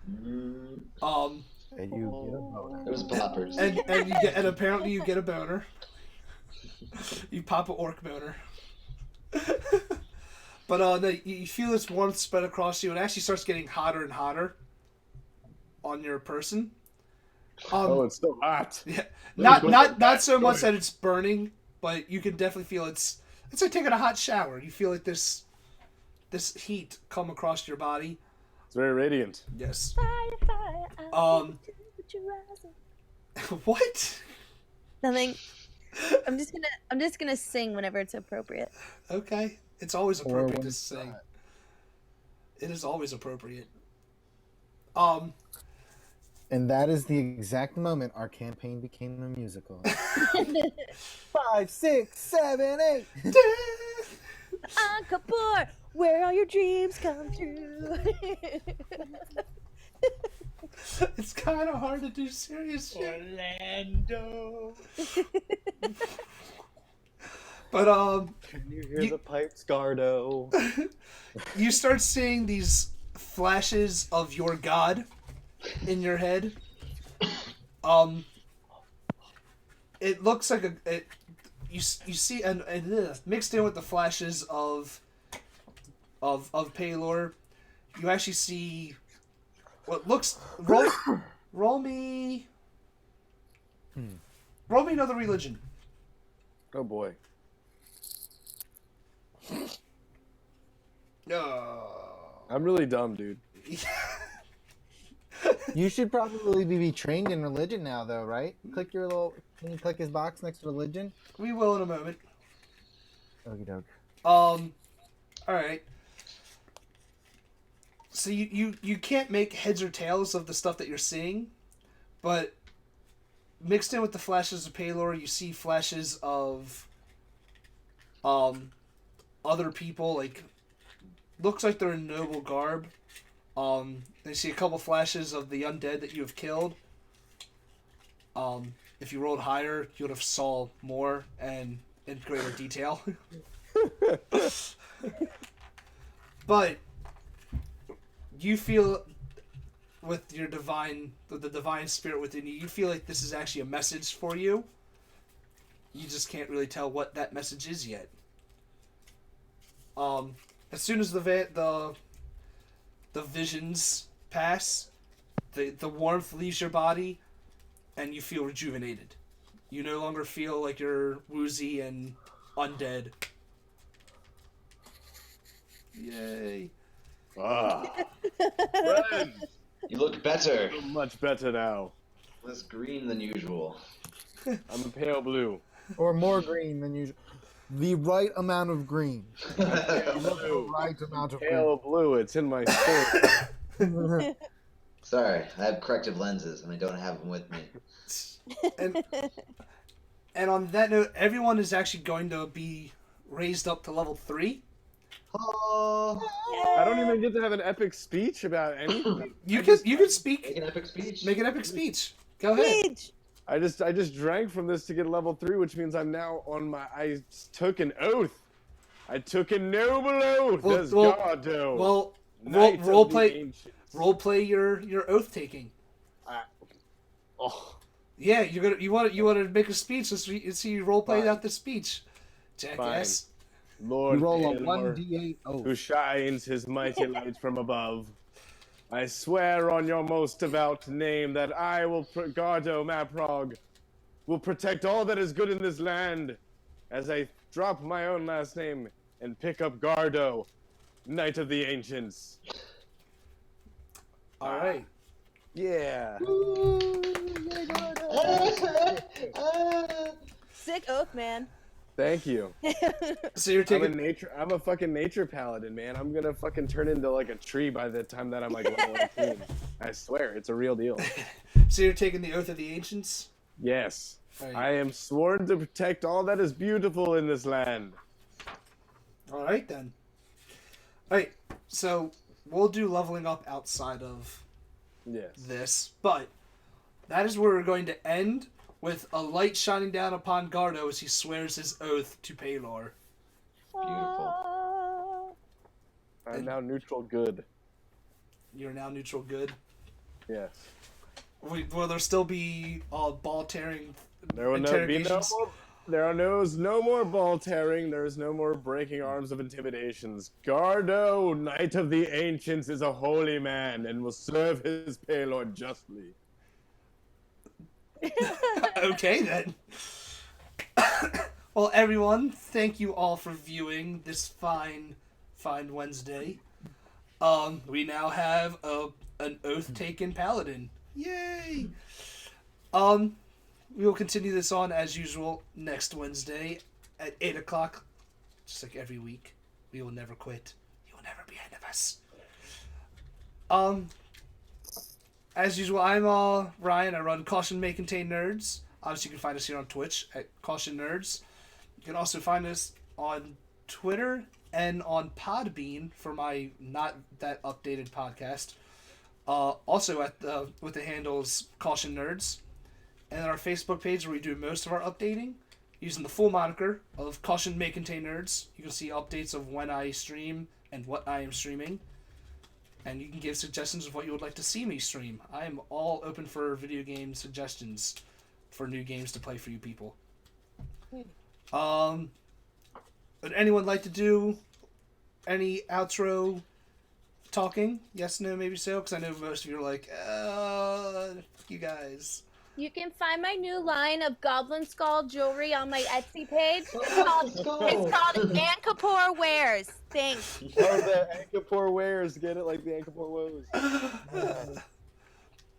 Mm. And you get a boner. It was poppers. And apparently you get a boner. You pop a orc boner. But you feel this warmth spread across you, and it actually starts getting hotter and hotter on your person. Oh, it's so hot. Yeah, not so much that it's burning, but you can definitely feel it's like taking a hot shower. You feel like this heat come across your body. It's very radiant. Yes. Fire, fire, I feel the temperature rising. What? Nothing. I'm just gonna sing whenever it's appropriate. Okay. It's always appropriate when to it's sing. not. It is always appropriate. And that is the exact moment our campaign became a musical. 5, 6, 7, 8. Ankapur, where all your dreams come true. It's kind of hard to do serious shit. Orlando. But Can you hear the pipes, Gardoh? you start seeing these flashes of your god in your head. It looks like you see and mixed in with the flashes of Paylor, you actually see what looks roll me another religion. Oh boy. I'm really dumb, dude. You should probably be trained in religion now, though, right? Click your little. Can you click his box next to religion? We will in a moment. Okie doke. All right. So you can't make heads or tails of the stuff that you're seeing, but mixed in with the flashes of Paylor, you see flashes of other people, like looks like they're in noble garb. They see a couple flashes of the undead that you have killed. If you rolled higher, you would have saw more and in greater detail. But you feel with your the divine spirit within you, you feel like this is actually a message for you. You just can't really tell what that message is yet. As soon as the visions pass, the warmth leaves your body, and you feel rejuvenated. You no longer feel like you're woozy and undead. Yay. Friend, You look better. so much better now. Less green than usual. I'm a pale blue. Or more green than usual. The right amount of green. The right amount of Pale blue, it's in my spirit. green. Sorry, I have corrective lenses and I don't have them with me. And on that note, everyone is actually going to be raised up to level 3. Oh, I don't even get to have an epic speech about anything. You can speak. make an epic speech. Make an epic speech. Go ahead. Peach. I just drank from this to get level 3, which means I'm now on my. I took an oath. I took a noble oath as Gardoh. Well, Knight of role the play. Ancients. Role play your oath taking. Oh, Yeah, you want to make a speech. Let's see you role play out the speech. Jackass. Lord You roll a Paylor, 1d8. Oh. who shines his mighty light from above. I swear on your most devout name that I will, Gardoh Maprog, will protect all that is good in this land, as I drop my own last name and pick up Gardoh, Knight of the Ancients. All right. Yeah. Sick oath, man. Thank you. So you're taking I'm a fucking nature paladin, man. I'm gonna fucking turn into like a tree by the time that I'm like level 18. I swear, it's a real deal. so you're taking the oath of the ancients. Yes. Right. I am sworn to protect all that is beautiful in this land. All right then. All right. So we'll do leveling up outside of Yes. this, but that is where we're going to end with a light shining down upon Gardoh as he swears his oath to Paylor. Beautiful. I'm now neutral good. You're now neutral good. Yes. Will there still be ball tearing There will interrogations? no more ball tearing. There is no more breaking arms of intimidations. Gardoh, Knight of the Ancients, is a holy man and will serve his Paylord justly. Okay then. Well, everyone, thank you all for viewing this fine Wednesday. We now have an oath taken paladin. Yay! We will continue this on as usual next Wednesday at 8 o'clock, just like every week. We will never quit. You will never be ahead of us. As usual, I'm Ryan. I run Caution May Contain Nerds. Obviously, you can find us here on Twitch at Caution Nerds. You can also find us on Twitter and on Podbean for my not that updated podcast. Also with the handles Caution Nerds, and then our Facebook page where we do most of our updating using the full moniker of Caution May Contain Nerds. You can see updates of when I stream and what I am streaming. And you can give suggestions of what you would like to see me stream. I am all open for video game suggestions for new games to play for you people. Would anyone like to do any outro talking? Yes, no, maybe so? Because I know most of you are like, you guys. You can find my new line of Goblin Skull jewelry on my Etsy page. It's called Ankapur Wears. Thanks. Oh, the Ankapur wares. Get it like the Ankapur woes.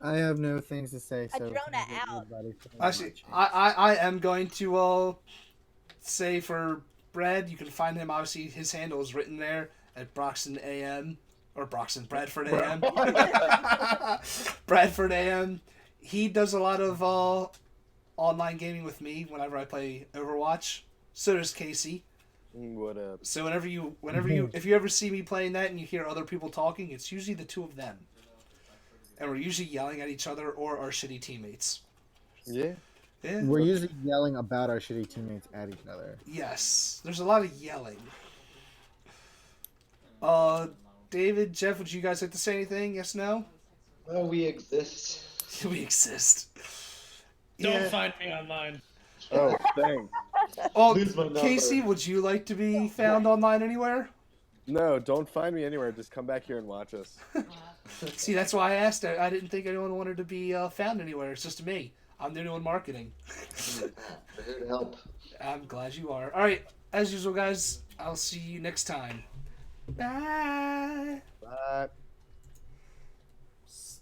I have no things to say. I So drone thank it out. everybody so Actually, much. I am going to say for Brad, you can find him, obviously, his handle is written there at Broxton AM, or Broxton, Bradford AM. Bradford AM. He does a lot of online gaming with me whenever I play Overwatch. So does Casey. What up? So whenever you, if you ever see me playing that and you hear other people talking, it's usually the two of them. And we're usually yelling at each other or our shitty teammates. Yeah. Yeah. We're usually yelling about our shitty teammates at each other. Yes. There's a lot of yelling. David, Jeff, would you guys like to say anything? Yes, no? Well, we exist. We exist. Don't find me online. Oh, thanks. Oh, Lose my number. Casey, would you like to be found online anywhere? No, don't find me anywhere. Just come back here and watch us. See, that's why I asked. I didn't think anyone wanted to be found anywhere. It's just me. I'm the only one marketing. We're here to help. I'm glad you are. All right, as usual, guys. I'll see you next time. Bye. Bye.